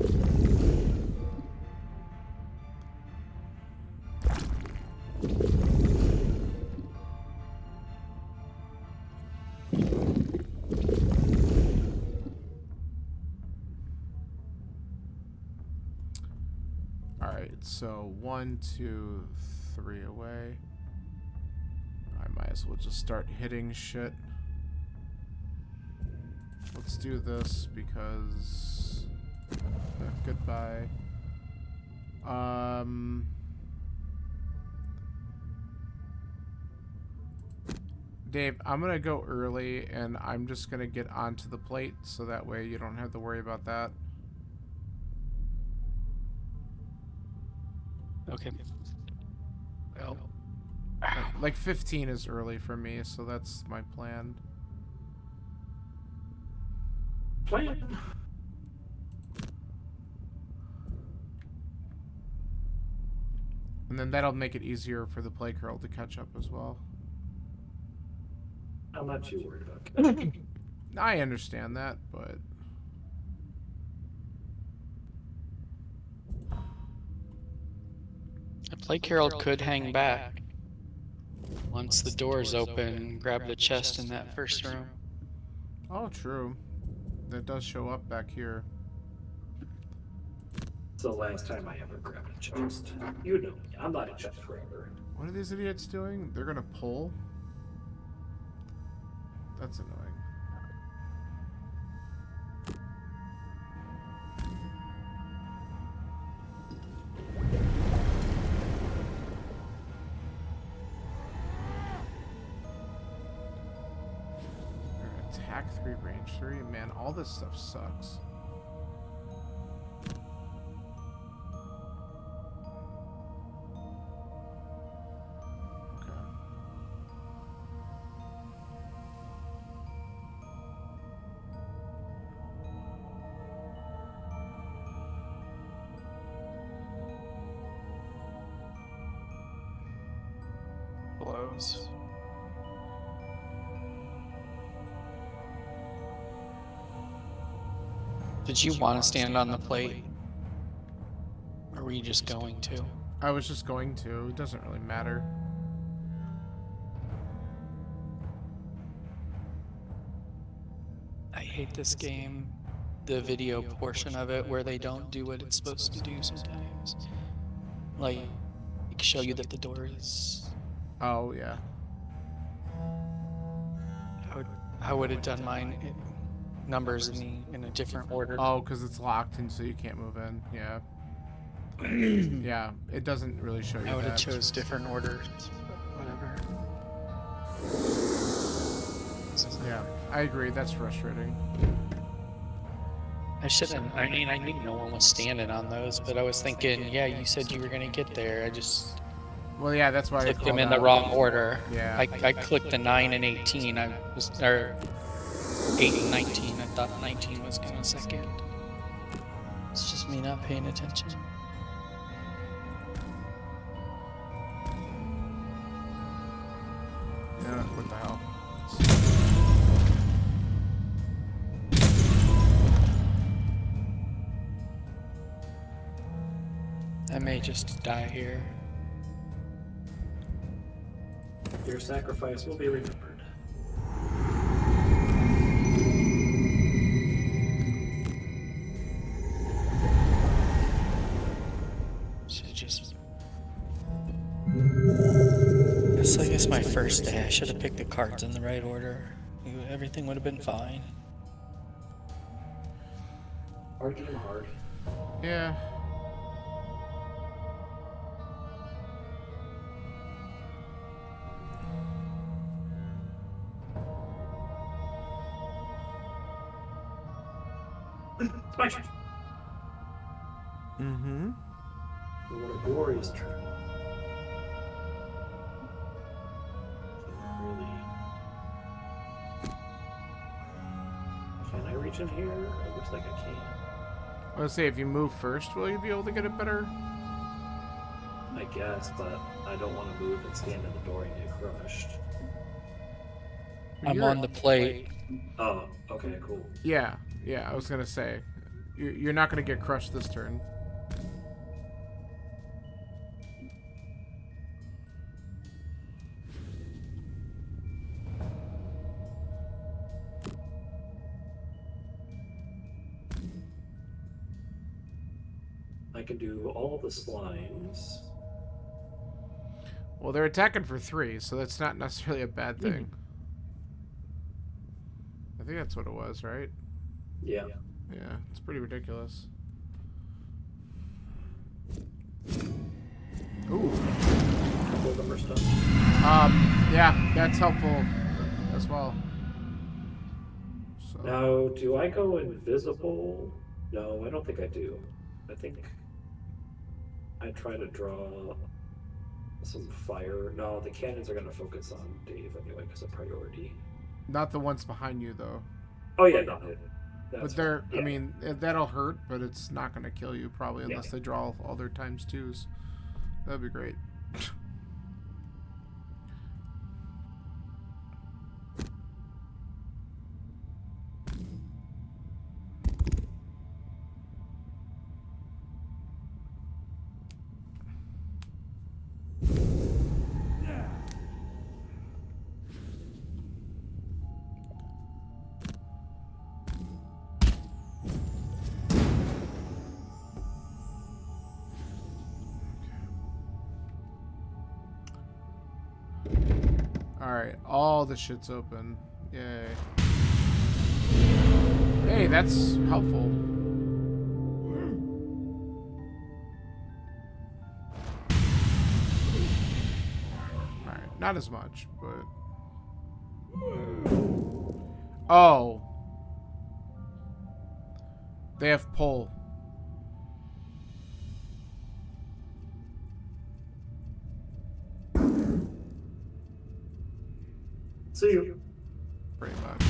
Alright, so 1, 2, 3 away. I might as well just start hitting shit. Let's do this because... goodbye. Dave, I'm gonna go early and I'm just gonna get onto the plate so that way you don't have to worry about that. Okay. Well, Like 15 is early for me, so that's my plan. Plan. And then that'll make it easier for the play curl to catch up as well. I'm not too worried about it. I understand that, but... a play Carol could hang back. Once the doors open, grab the chest in that first room. Oh, true. That does show up back here. It's the last time I ever grabbed a chest. You know me, I'm not a chest grabber. What are these idiots doing? They're gonna pull? That's annoying. Attack 3, range 3. Man, all this stuff sucks. Okay. Blows. Did you want to stand on the plate? Or were you just going to? I was just going to. It doesn't really matter. I hate this game. The video portion of it where they don't do what it's supposed to do sometimes. Like, show you that the door is... Oh, yeah. I would have done mine numbers in a different order. Oh, because it's locked and so you can't move in. Yeah. Yeah, it doesn't really show you I would have that. chose different orders, but whatever. Yeah, I agree. That's frustrating. I shouldn't. I mean, I knew no one was standing on those, but I was thinking, yeah, you said you were gonna get there. I just Well, yeah, that's why clicked I them called in the out. wrong order. Yeah. I clicked the 9 and 18. I was, or 8 and 19. I thought 19 was gonna second. It's just me not paying attention. Yeah, what the hell? I may just die here. Your sacrifice will be remembered. Should just. I guess my first day, I should have picked the cards in the right order. Everything would have been fine. Hard game hard. Yeah. It's my turn. Mm-hmm. What a glorious turn. Really. Can I reach in here? It looks like I can. I was say, if you move first, will you be able to get it better? I guess, but I don't want to move and stand in the door and get crushed. I'm You're- on the plate. Oh, okay, cool. Yeah, I was gonna say, you're not gonna get crushed this turn. I can do all the slimes. Well, they're attacking for 3, so that's not necessarily a bad thing. I think that's what it was, right? Yeah. Yeah, it's pretty ridiculous. Ooh. A couple of them are stunned. Yeah, that's helpful as well. So, Now, do I go invisible? No, I don't think I do. I think I try to draw some fire. No, the cannons are going to focus on Dave anyway because of priority. not the ones behind you, though. Oh, yeah, no. But they're, yeah. I mean, that'll hurt, but it's not going to kill you probably unless Yeah. they draw all their times 2s. That'd be great. Alright, all the shit's open. Yay. Hey, that's helpful. Alright, not as much, but... Oh. They have pull. See you. Pretty much.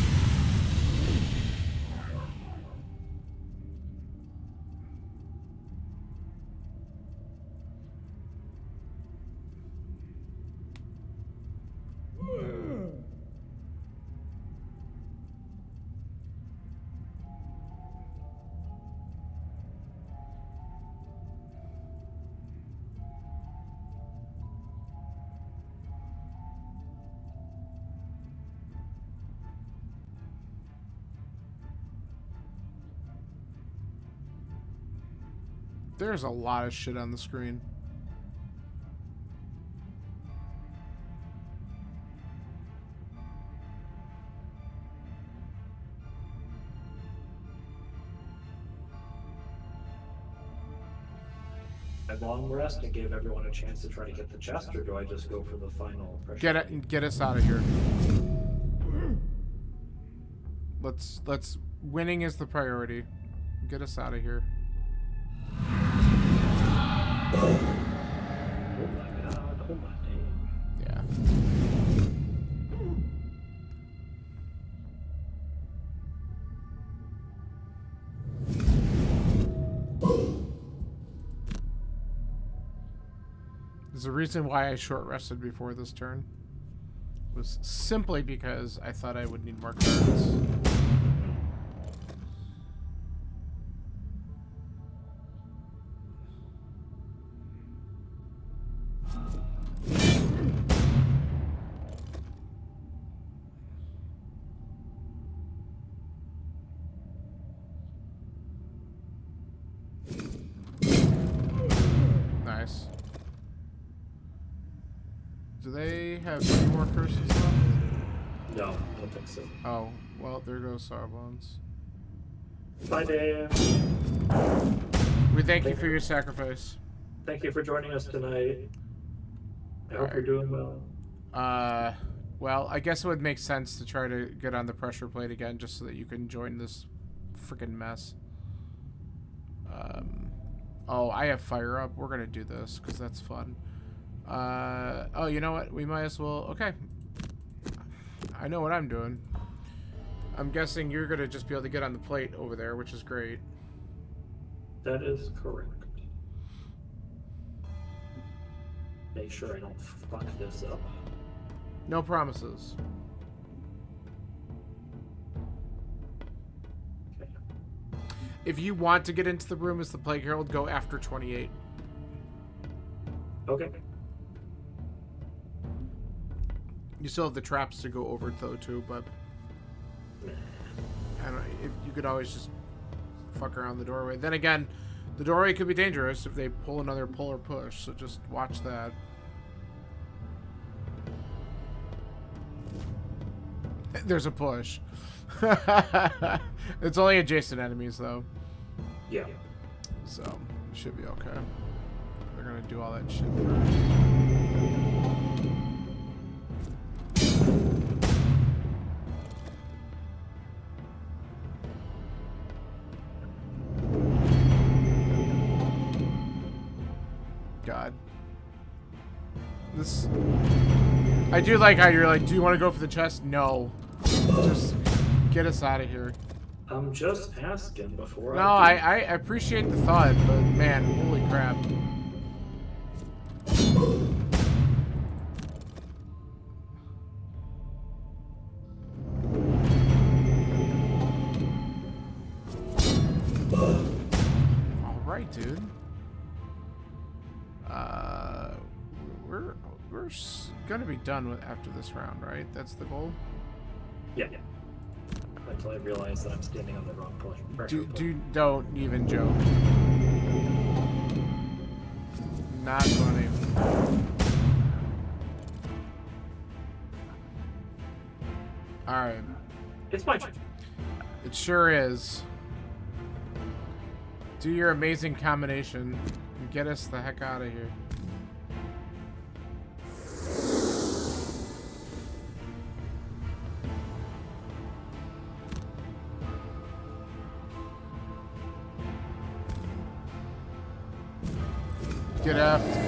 There's a lot of shit on the screen. A long rest and give everyone a chance to try to get the chest, or do I just go for the final pressure? Get it, get us out of here. Let's. Winning is the priority. Get us out of here. Oh my god, oh my name. Yeah. There's a reason why I short rested before this turn. It was simply because I thought I would need more cards. Nice. Do they have any more curses left? No, I don't think so. Oh, well, there goes Sawbones. Bye, Dave. We thank you for your sacrifice. Thank you for joining us tonight. I hope you're doing well. Well, I guess it would make sense to try to get on the pressure plate again just so that you can join this freaking mess. Oh, I have fire up. We're gonna do this because that's fun. Oh, you know what? We might as well... Okay. I know what I'm doing. I'm guessing you're gonna just be able to get on the plate over there, which is great. That is correct. Make sure I don't fuck this up. No promises. Okay. If you want to get into the room as the Plague Herald, go after 28. Okay. You still have the traps to go over though too, but I don't know, if you could always just fuck around the doorway. Then again, the doorway could be dangerous if they pull another pull or push, so just watch that. There's a push. It's only adjacent enemies though. Yeah. So it should be okay. They're gonna do all that shit first. God. This... I do like how you're like, do you want to go for the chest? No. Just get us out of here. I'm just asking before No, I I appreciate the thought, but man, holy crap. Alright, dude. We're gonna be done with after this round, right? That's the goal? Yeah. Until I realize that I'm standing on the wrong pressure point. Don't even joke. Not funny. Alright. It's my turn. It sure is. Do your amazing combination and get us the heck out of here. Get effed.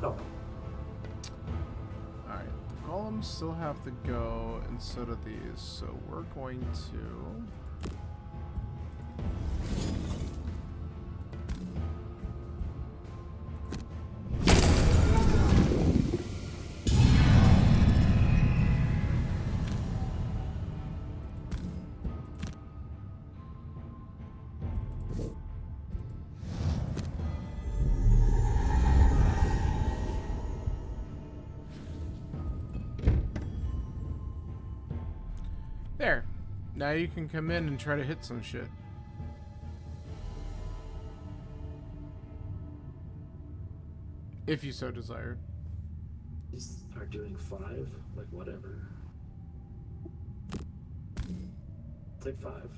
Oh, Alright, the golems still have to go, and so do these. So we're going to... There. Now you can come in and try to hit some shit. If you so desire. these are doing 5. Like, whatever. Take 5.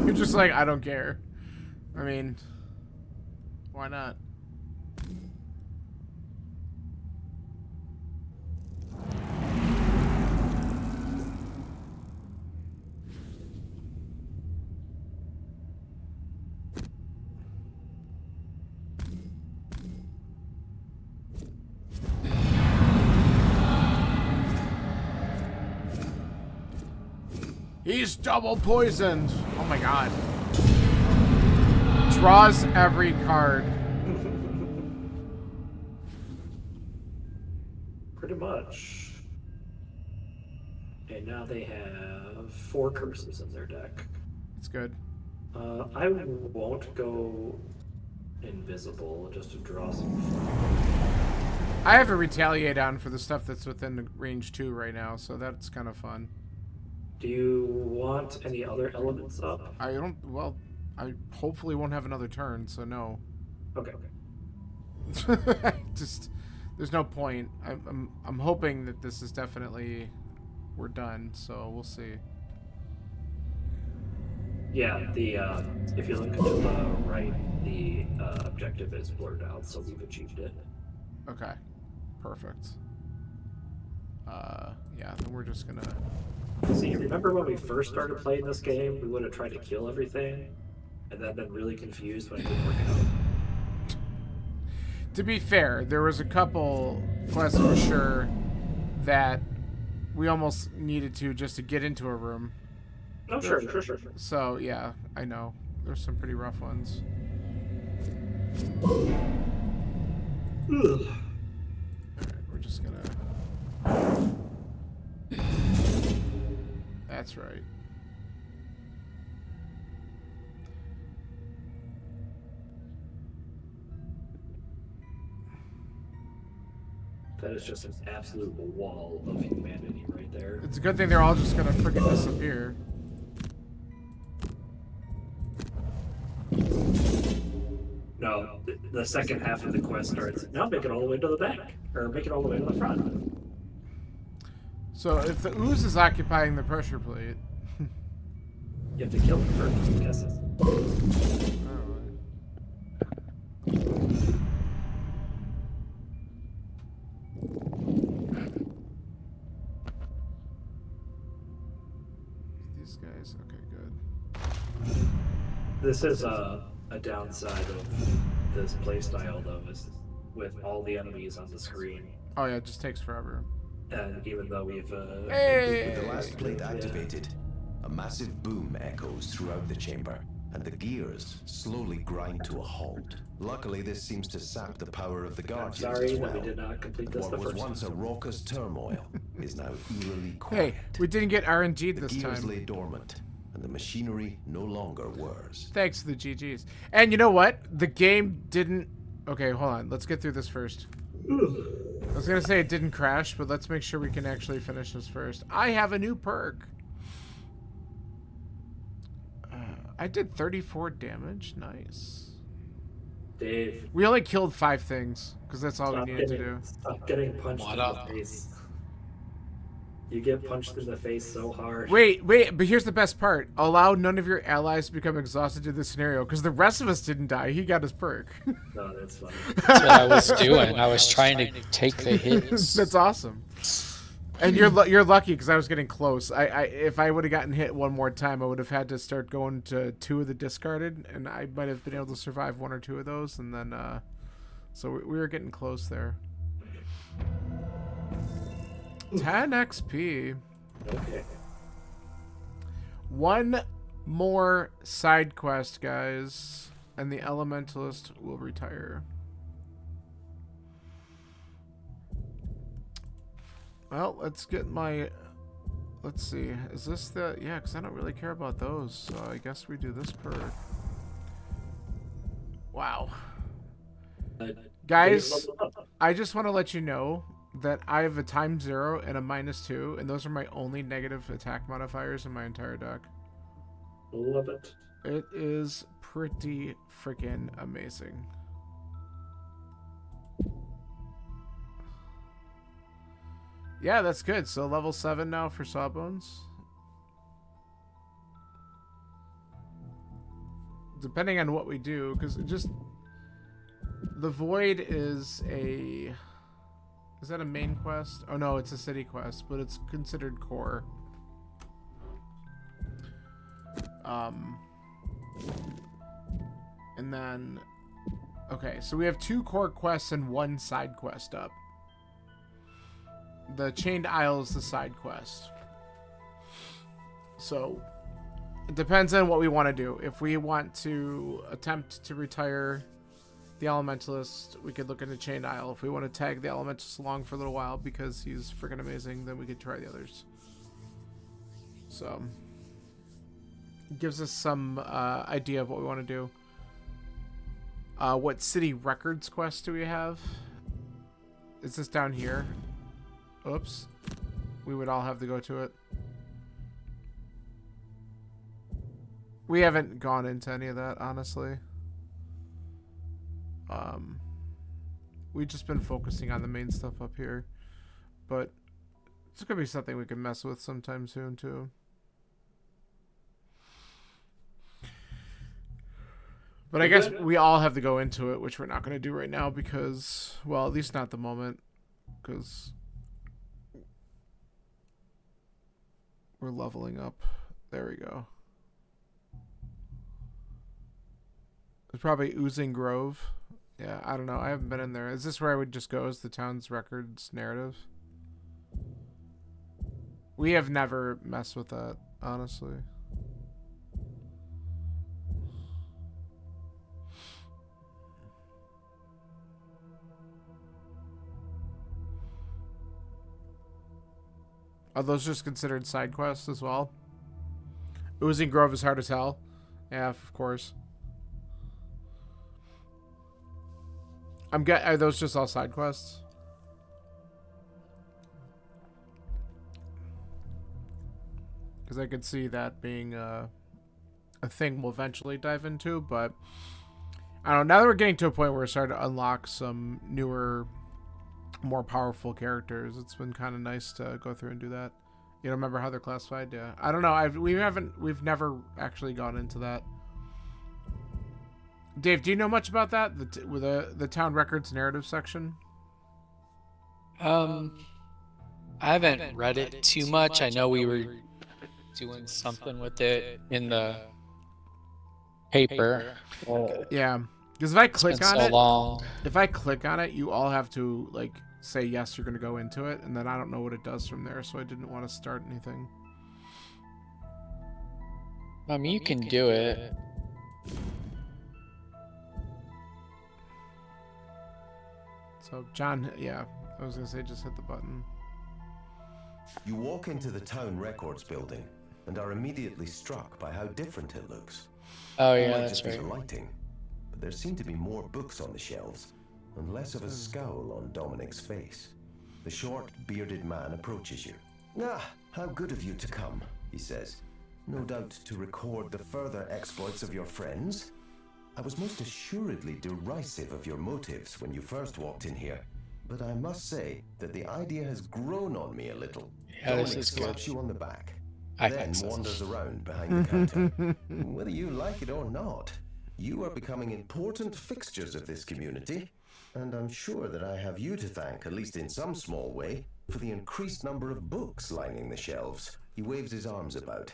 You're just like, I don't care. I mean, why not? He's double poisoned. Oh my god. Draws every card. Pretty much. And now they have 4 curses in their deck. It's good. I won't go invisible just to draw some fun. I have a retaliate on for the stuff that's within the range 2 right now, so that's kind of fun. Do you want any other elements up? I don't, well, I hopefully won't have another turn, so no. Okay. Just, there's no point. I'm hoping that this is definitely, we're done, so we'll see. Yeah, the if you look to the right, the objective is blurred out, so we've achieved it. Okay, perfect. Yeah, then we're just gonna... See, remember when we first started playing this game, we would have tried to kill everything, and then been really confused when it didn't work out. To be fair, there was a couple quests for sure that we almost needed to just to get into a room. Oh, sure. So, yeah, I know. There's some pretty rough ones. Alright, we're just gonna... That's right. That is just an absolute wall of humanity right there. It's a good thing they're all just gonna freaking disappear. No, the second half of the quest starts, now make it all the way to the back, or make it all the way to the front. So, if the ooze is occupying the pressure plate... You have to kill it first, I'm guessing. Alright. These guys, okay, good. This is a downside of this playstyle, though, is with all the enemies on the screen. Oh yeah, it just takes forever. And even though we've Hey! With the last plate activated, a massive boom echoes throughout the chamber, and the gears slowly grind to a halt. Luckily, this seems to sap the power of the I'm Guardians sorry as that well. we did not complete this What the was first once a time. raucous turmoil is now eerily Hey, quiet. we didn't get RNG'd The this gears time. lay dormant, and the machinery no longer whirs. Thanks to the GGs. And you know what? The game didn't... Okay, hold on. Let's get through this first. I was gonna say it didn't crash, but let's make sure we can actually finish this first. I have a new perk. I did 34 damage. Nice. Dave, We only killed 5 things because that's all we needed to do. Stop getting punched What in up? the face. You get punched in the face so hard. Wait, but here's the best part. Allow none of your allies to become exhausted to this scenario because the rest of us didn't die. He got his perk. No, that's funny. That's what I was doing. I was trying to take the hits. That's awesome. And you're lucky because I was getting close. I if I would have gotten hit one more time, I would have had to start going to 2 of the discarded, and I might have been able to survive 1 or 2 of those, and then so we were getting close there. 10 XP. Okay. 1 more side quest, guys, and the Elementalist will retire. Well, let's get my... Let's see. Is this the... Yeah, because I don't really care about those, so I guess we do this perk. Wow. Guys, I just want to let you know that I have a times 0 and a -2, and those are my only negative attack modifiers in my entire deck. Love it. It is pretty freaking amazing. Yeah, that's good. So level 7 now for Sawbones. Depending on what we do, because it just... The Void is a... Is that a main quest? Oh no, it's a city quest, but it's considered core. And then... Okay, so we have 2 core quests and 1 side quest up. The Chained Isle is the side quest. So, it depends on what we want to do. If we want to attempt to retire the Elementalist, we could look into Chained Isle. If we want to tag the Elementalist along for a little while because he's freaking amazing, then we could try the others. So, it gives us some idea of what we want to do. What city records quest do we have? Is this down here? Oops. We would all have to go to it. We haven't gone into any of that, honestly. We've just been focusing on the main stuff up here. But it's gonna be something we can mess with sometime soon, too. But I guess we all have to go into it, which we're not going to do right now because, well, at least not at the moment, because we're leveling up. There we go. It's probably Oozing Grove. Yeah, I don't know. I haven't been in there. Is this where I would just go as the town's records narrative? We have never messed with that, honestly. Are those just considered side quests as well? Oozing Grove is hard as hell. Yeah, of course. Are those just all side quests? Because I could see that being a thing we'll eventually dive into, but I don't know. Now that we're getting to a point where we're starting to unlock some newer, more powerful characters, it's been kind of nice to go through and do that. You don't remember how they're classified? Yeah, I don't know. We've never actually gone into that. Dave, do you know much about that? With the town records narrative section? I haven't read it too much. I know we were doing something with it in the paper. Yeah, because if I click on it, long. if I click on it, you all have to like say yes, you're going to go into it, and then I don't know what it does from there, so I didn't want to start anything. I mean, you can do it. So, John, yeah, I was going to say just hit the button. You walk into the town records building and are immediately struck by how different it looks. Oh It yeah, might that's just be right. the lighting, but there seem to be more books on the shelves and less of a scowl on Dominic's face. The short, bearded man approaches you. Ah, how good of you to come, he says. No doubt to record the further exploits of your friends. I was most assuredly derisive of your motives when you first walked in here, but I must say that the idea has grown on me a little. Yeah, this Dominic is good. slaps you on the back, I then think so. wanders around behind the counter. Whether you like it or not, you are becoming important fixtures of this community, and I'm sure that I have you to thank, at least in some small way, for the increased number of books lining the shelves. He waves his arms about,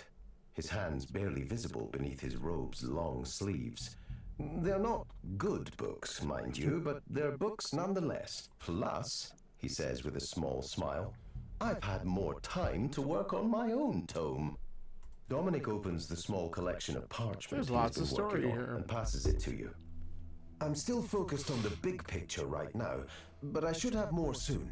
his hands barely visible beneath his robe's long sleeves. They're not good books, mind you, but they're books nonetheless. Plus, he says with a small smile, I've had more time to work on my own tome. Dominic opens the small collection of parchment There's he's lots been of story working on here. and passes it to you. I'm still focused on the big picture right now, but I should have more soon.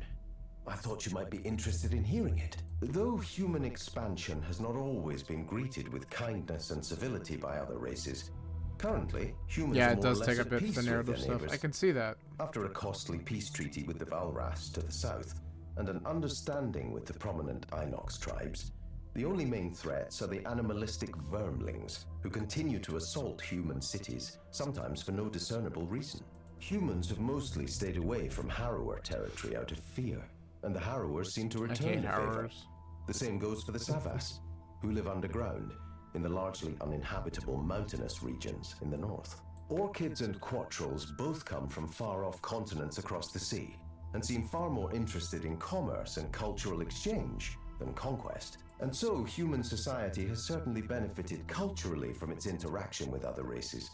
I thought you might be interested in hearing it. Though human expansion has not always been greeted with kindness and civility by other races, currently humans Yeah, are it more does or take less a at bit for peace the with narrative their stuff. neighbors. I can see that. After a costly peace treaty with the Valras to the south, and an understanding with the prominent Inox tribes, the only main threats are the animalistic vermlings, who continue to assault human cities, sometimes for no discernible reason. Humans have mostly stayed away from Harrower territory out of fear, and the Harrowers seem to I return hate the favor. Harrowers. The same goes for the Savas, who live underground in the largely uninhabitable mountainous regions in the north. Orchids and Quattrals both come from far-off continents across the sea, and seem far more interested in commerce and cultural exchange than conquest. And so human society has certainly benefited culturally from its interaction with other races.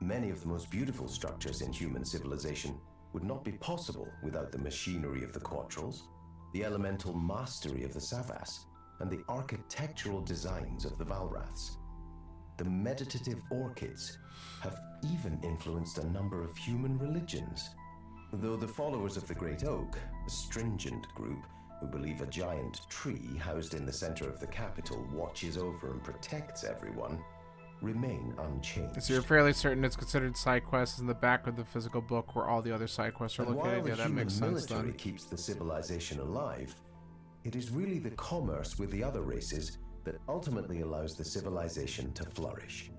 Many of the most beautiful structures in human civilization would not be possible without the machinery of the Quattrals, the elemental mastery of the Savas, and the architectural designs of the Valraths. The meditative orchids have even influenced a number of human religions. Though the followers of the Great Oak, a stringent group who believe a giant tree housed in the center of the capital watches over and protects everyone, remain unchanged. So you're fairly certain it's considered side quests in the back of the physical book where all the other side quests are And while located. the Yeah, that human makes sense military then. keeps the civilization alive, it is really the commerce with the other races that ultimately allows the civilization to flourish.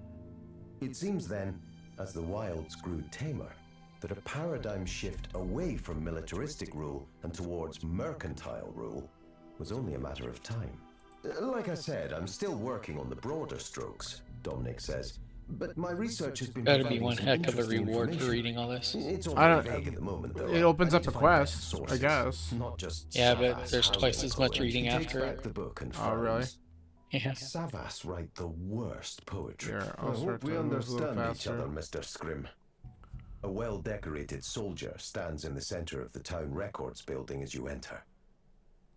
It seems then, as the wilds grew tamer, that a paradigm shift away from militaristic rule and towards mercantile rule was only a matter of time. Like I said, I'm still working on the broader strokes, Dominic says, but my research has been That'd be providing one some heck of a interesting reward for information. reading all this. It's all I very don't- vague at the moment, though. it opens I up need a to find better quest, I sources, guess. Not just Yeah, but Savas, there's how twice they as call much it. reading He takes after back it. the book and Oh, really? frowns. Yeah. Savas write the worst poetry. Here, I I'll hope start we to move a little understand each faster. other, Mr. Scrim. A well-decorated soldier stands in the center of the town records building as you enter.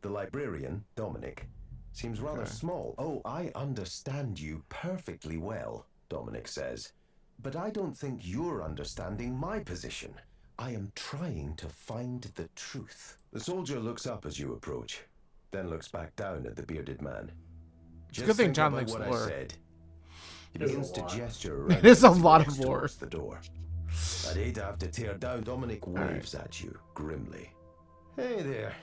The librarian, Dominic, seems rather Okay. small. Oh, I understand you perfectly well, Dominic says. But I don't think you're understanding my position. I am trying to find the truth. The soldier looks up as you approach, then looks back down at the bearded man. It's a good thing think John about likes what I lore. said. He It is a begins to lot. gesture around. It is a as he lot of walks lore. towards the door. I'd hate to have to tear down. Dominic waves at you grimly. Hey there.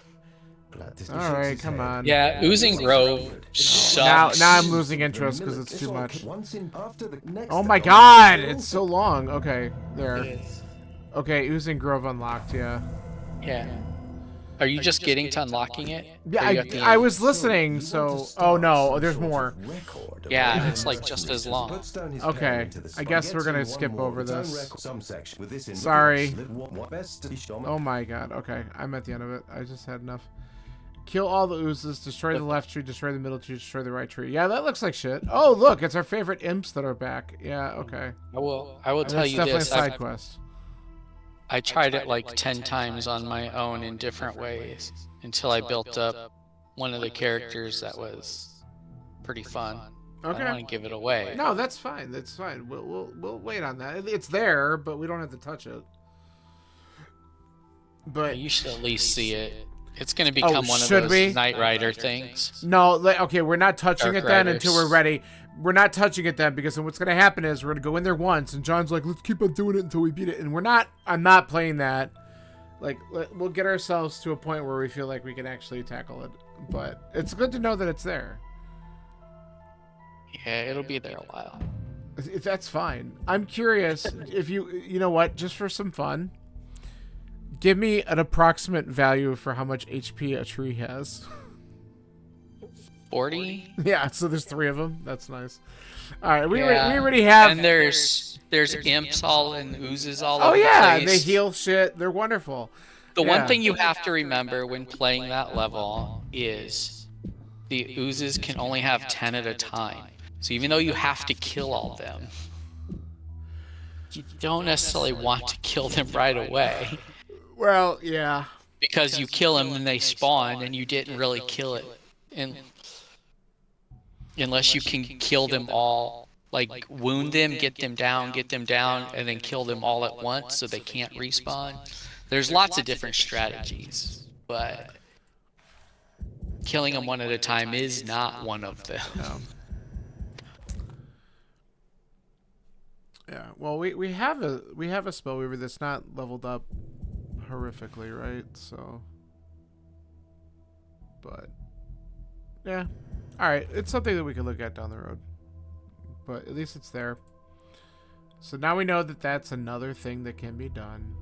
Glad to All right, come on. Yeah, Oozing Grove Now sucks. I'm losing interest because it's too much. After the next Oh my hour, god, it's so long. Okay, there. It is. Okay, Oozing Grove unlocked, yeah. Yeah. Are you just getting to unlocking it? Yeah, Or you at the I end? was listening, so... Oh no, there's more. Yeah, and it's like just as long. Okay, I guess we're gonna skip over this. Sorry. Oh my god, okay, I'm at the end of it. I just had enough. Kill all the oozes, destroy the left tree, destroy the middle tree, destroy the right tree. Yeah, that looks like shit. Oh, look, it's our favorite imps that are back. Yeah, okay. I will tell It's you definitely this. a side quest. I tried it like 10 times on my own in different ways until I built up one of the characters that was pretty fun. I don't want Okay. to give it away. No, that's fine. That's fine. We'll wait on that. It's there, but we don't have to touch it. But You should at least see it. It's going to become one of should those we? Knight Rider things. no, okay, we're not touching Dark it then until Riders. we're ready. We're not touching it then because then what's gonna happen is we're gonna go in there once, and John's like, "Let's keep on doing it until we beat it." And we're not. I'm not playing that. Like, we'll get ourselves to a point where we feel like we can actually tackle it. But it's good to know that it's there. Yeah, it'll be there a while. That's fine. I'm curious if you know what, just for some fun, give me an approximate value for how much HP a tree has. 40. Yeah, so there's 3 of them. That's nice. All right, we Yeah. already have. And there's imps all and oozes all Oh over yeah, the they place. heal shit. They're wonderful. The Yeah. one thing you have to remember when playing that level is the oozes can only have 10 at a time. So even though you have to kill all of them, you don't necessarily want to kill them right away. Well, yeah. Because you kill them and they spawn and you didn't really kill it. And unless you can kill them all, like wound them, get them down, and then kill them all at once so they can't respawn. There's lots of different strategies, but killing them one at a time is not one of them. No. Yeah. Well, we have a Spellweaver that's not leveled up horrifically, right? So, but yeah. All right, it's something that we can look at down the road. But at least it's there. So now we know that that's another thing that can be done.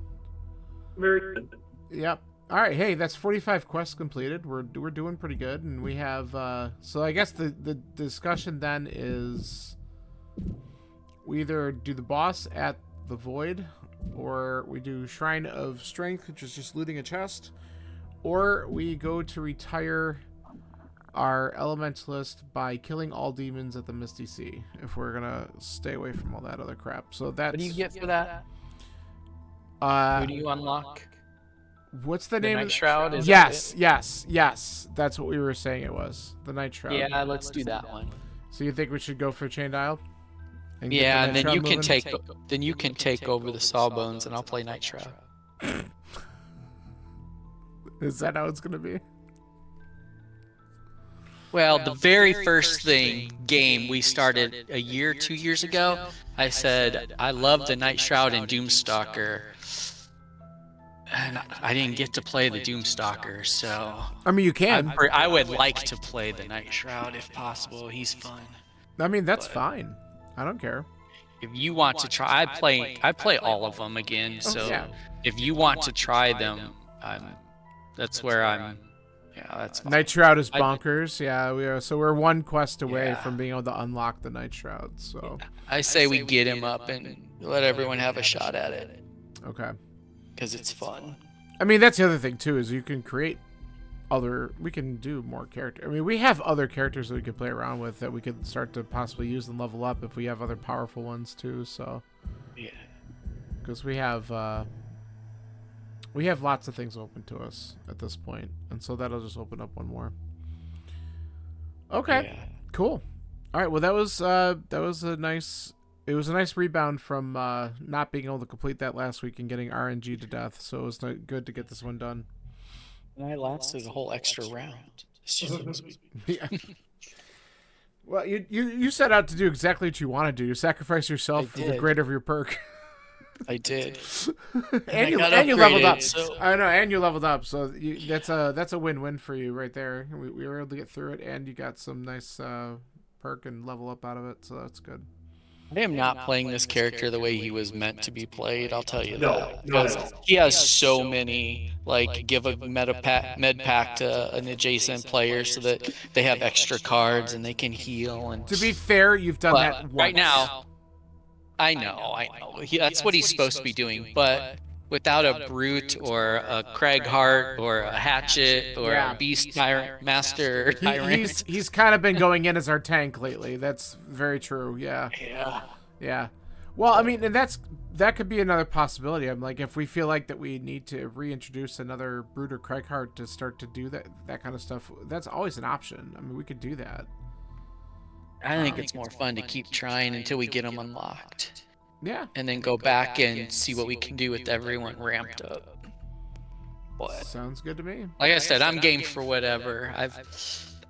Very good. Yep. All right. Hey, that's 45 quests completed. We're doing pretty good, and we have. So I guess the discussion then is we either do the boss at the Void, or we do Shrine of Strength, which is just looting a chest, or we go to retire our Elementalist by killing all demons at the Misty Sea, if we're gonna stay away from all that other crap. So that's. What do you get for that? Who do you unlock? What's the The name Night of Shroud? Is that Yes, it? yes. That's what we were saying it was. The Night Shroud. Yeah, let's do that one. So you think we should go for Chained Isle? And get Yeah, the and Night then you Shroud can moving? take over the Sawbones, and I'll play Night Shroud. Is that how it's gonna be? Well, the very first game we started a year, 2 years ago, I said I love the Night Shroud and Doomstalker, and I didn't get to play the Doomstalker, so I mean, you can. I would like to play the Night Shroud if possible. He's fun. I mean, that's fine. I don't care. If you want to try, I play all of them again. So yeah. if you want to try them, that's where I'm. Yeah, that's fine. Night Shroud is bonkers. Yeah, we are. So we're one quest away Yeah. from being able to unlock the Night Shroud. So I say we get him up and let everyone have a shot at it okay. because it's fun. I mean, that's the other thing too, is you can create we can do more character. I mean, we have other characters that we could play around with that we could start to possibly use and level up if we have other powerful ones too. So Yeah. because we have lots of things open to us at this point, and so that'll just open up one more. Okay, Yeah. cool. All right, well that was a nice rebound from not being able to complete that last week and getting RNG to death. So it was good to get this one done. And I lasted a whole extra round. It's just Yeah. Well, you set out to do exactly what you want to do. You sacrifice yourself I for the did. greater of your perk. I did. and you got leveled up. upgraded, so- I know, and you leveled up. So that's a win-win for you right there. We were able to get through it, and you got some nice perk and level up out of it. So that's good. I am not playing this character the way he was meant to be played. I'll tell you No, that. no, Because no. he has so many, like, give a med pack to an adjacent player so that they have extra cards and they can heal. And To be fair, you've done that once. right now, I know. That's what he's supposed to be doing. But without a Brute or a Craighart or a Hatchet or Yeah. a Beast Tyrant Master Tyrant. He's kind of been going in as our tank lately. That's very true. Yeah. Yeah. Well, I mean, and that could be another possibility. I'm like, if we feel like that we need to reintroduce another Brute or Craighart to start to do that kind of stuff, that's always an option. I mean, we could do that. I think it's more fun to keep trying until we get them unlocked. Yeah. And then go back and see what we can do with everyone ramped up. But Sounds good to me. like I said, I'm game for whatever.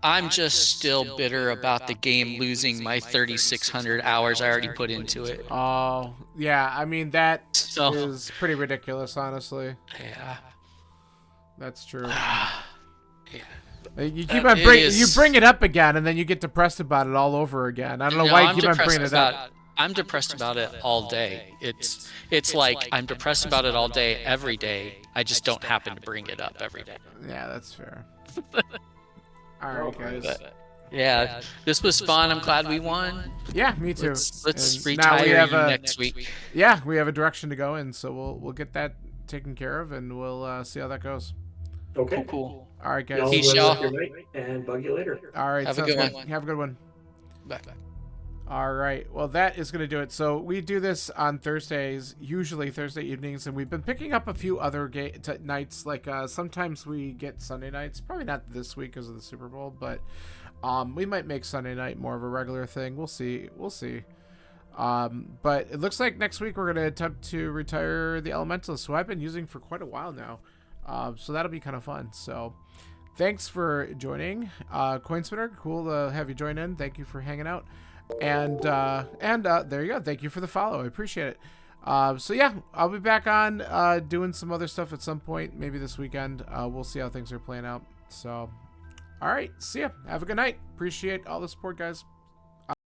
I'm just still bitter about the game losing my 3,600 hours I already put into it. Oh, yeah. I mean, that So- is pretty ridiculous, honestly. Yeah. That's true. Yeah. You keep on you bring it up again, and then you get depressed about it all over again. I don't know why you keep on bringing it up. I'm depressed about it all day. It's like I'm depressed about it all day, every day. I just don't happen to bring it up every day. Yeah, that's fair. All right, guys. But, yeah, this was fun. I'm glad we won. Yeah, me too. Let's retire next week. Yeah, we have a direction to go in, so we'll get that taken care of, and we'll see how that goes. Okay. Cool. All right, guys. Peace, y'all. And bug you later. All right. Have a good one. Have a good one. Bye. All right. Well, that is going to do it. So we do this on Thursdays, usually Thursday evenings, and we've been picking up a few other nights. Like sometimes we get Sunday nights. Probably not this week because of the Super Bowl, but we might make Sunday night more of a regular thing. We'll see. But it looks like next week we're going to attempt to retire the Elementalist, who I've been using for quite a while now. So that'll be kind of fun. So thanks for joining. Coinspinner, cool to have you join in. Thank you for hanging out. And there you go. Thank you for the follow. I appreciate it. So yeah, I'll be back on doing some other stuff at some point, maybe this weekend. We'll see how things are playing out. So, all right. See ya. Have a good night. Appreciate all the support, guys.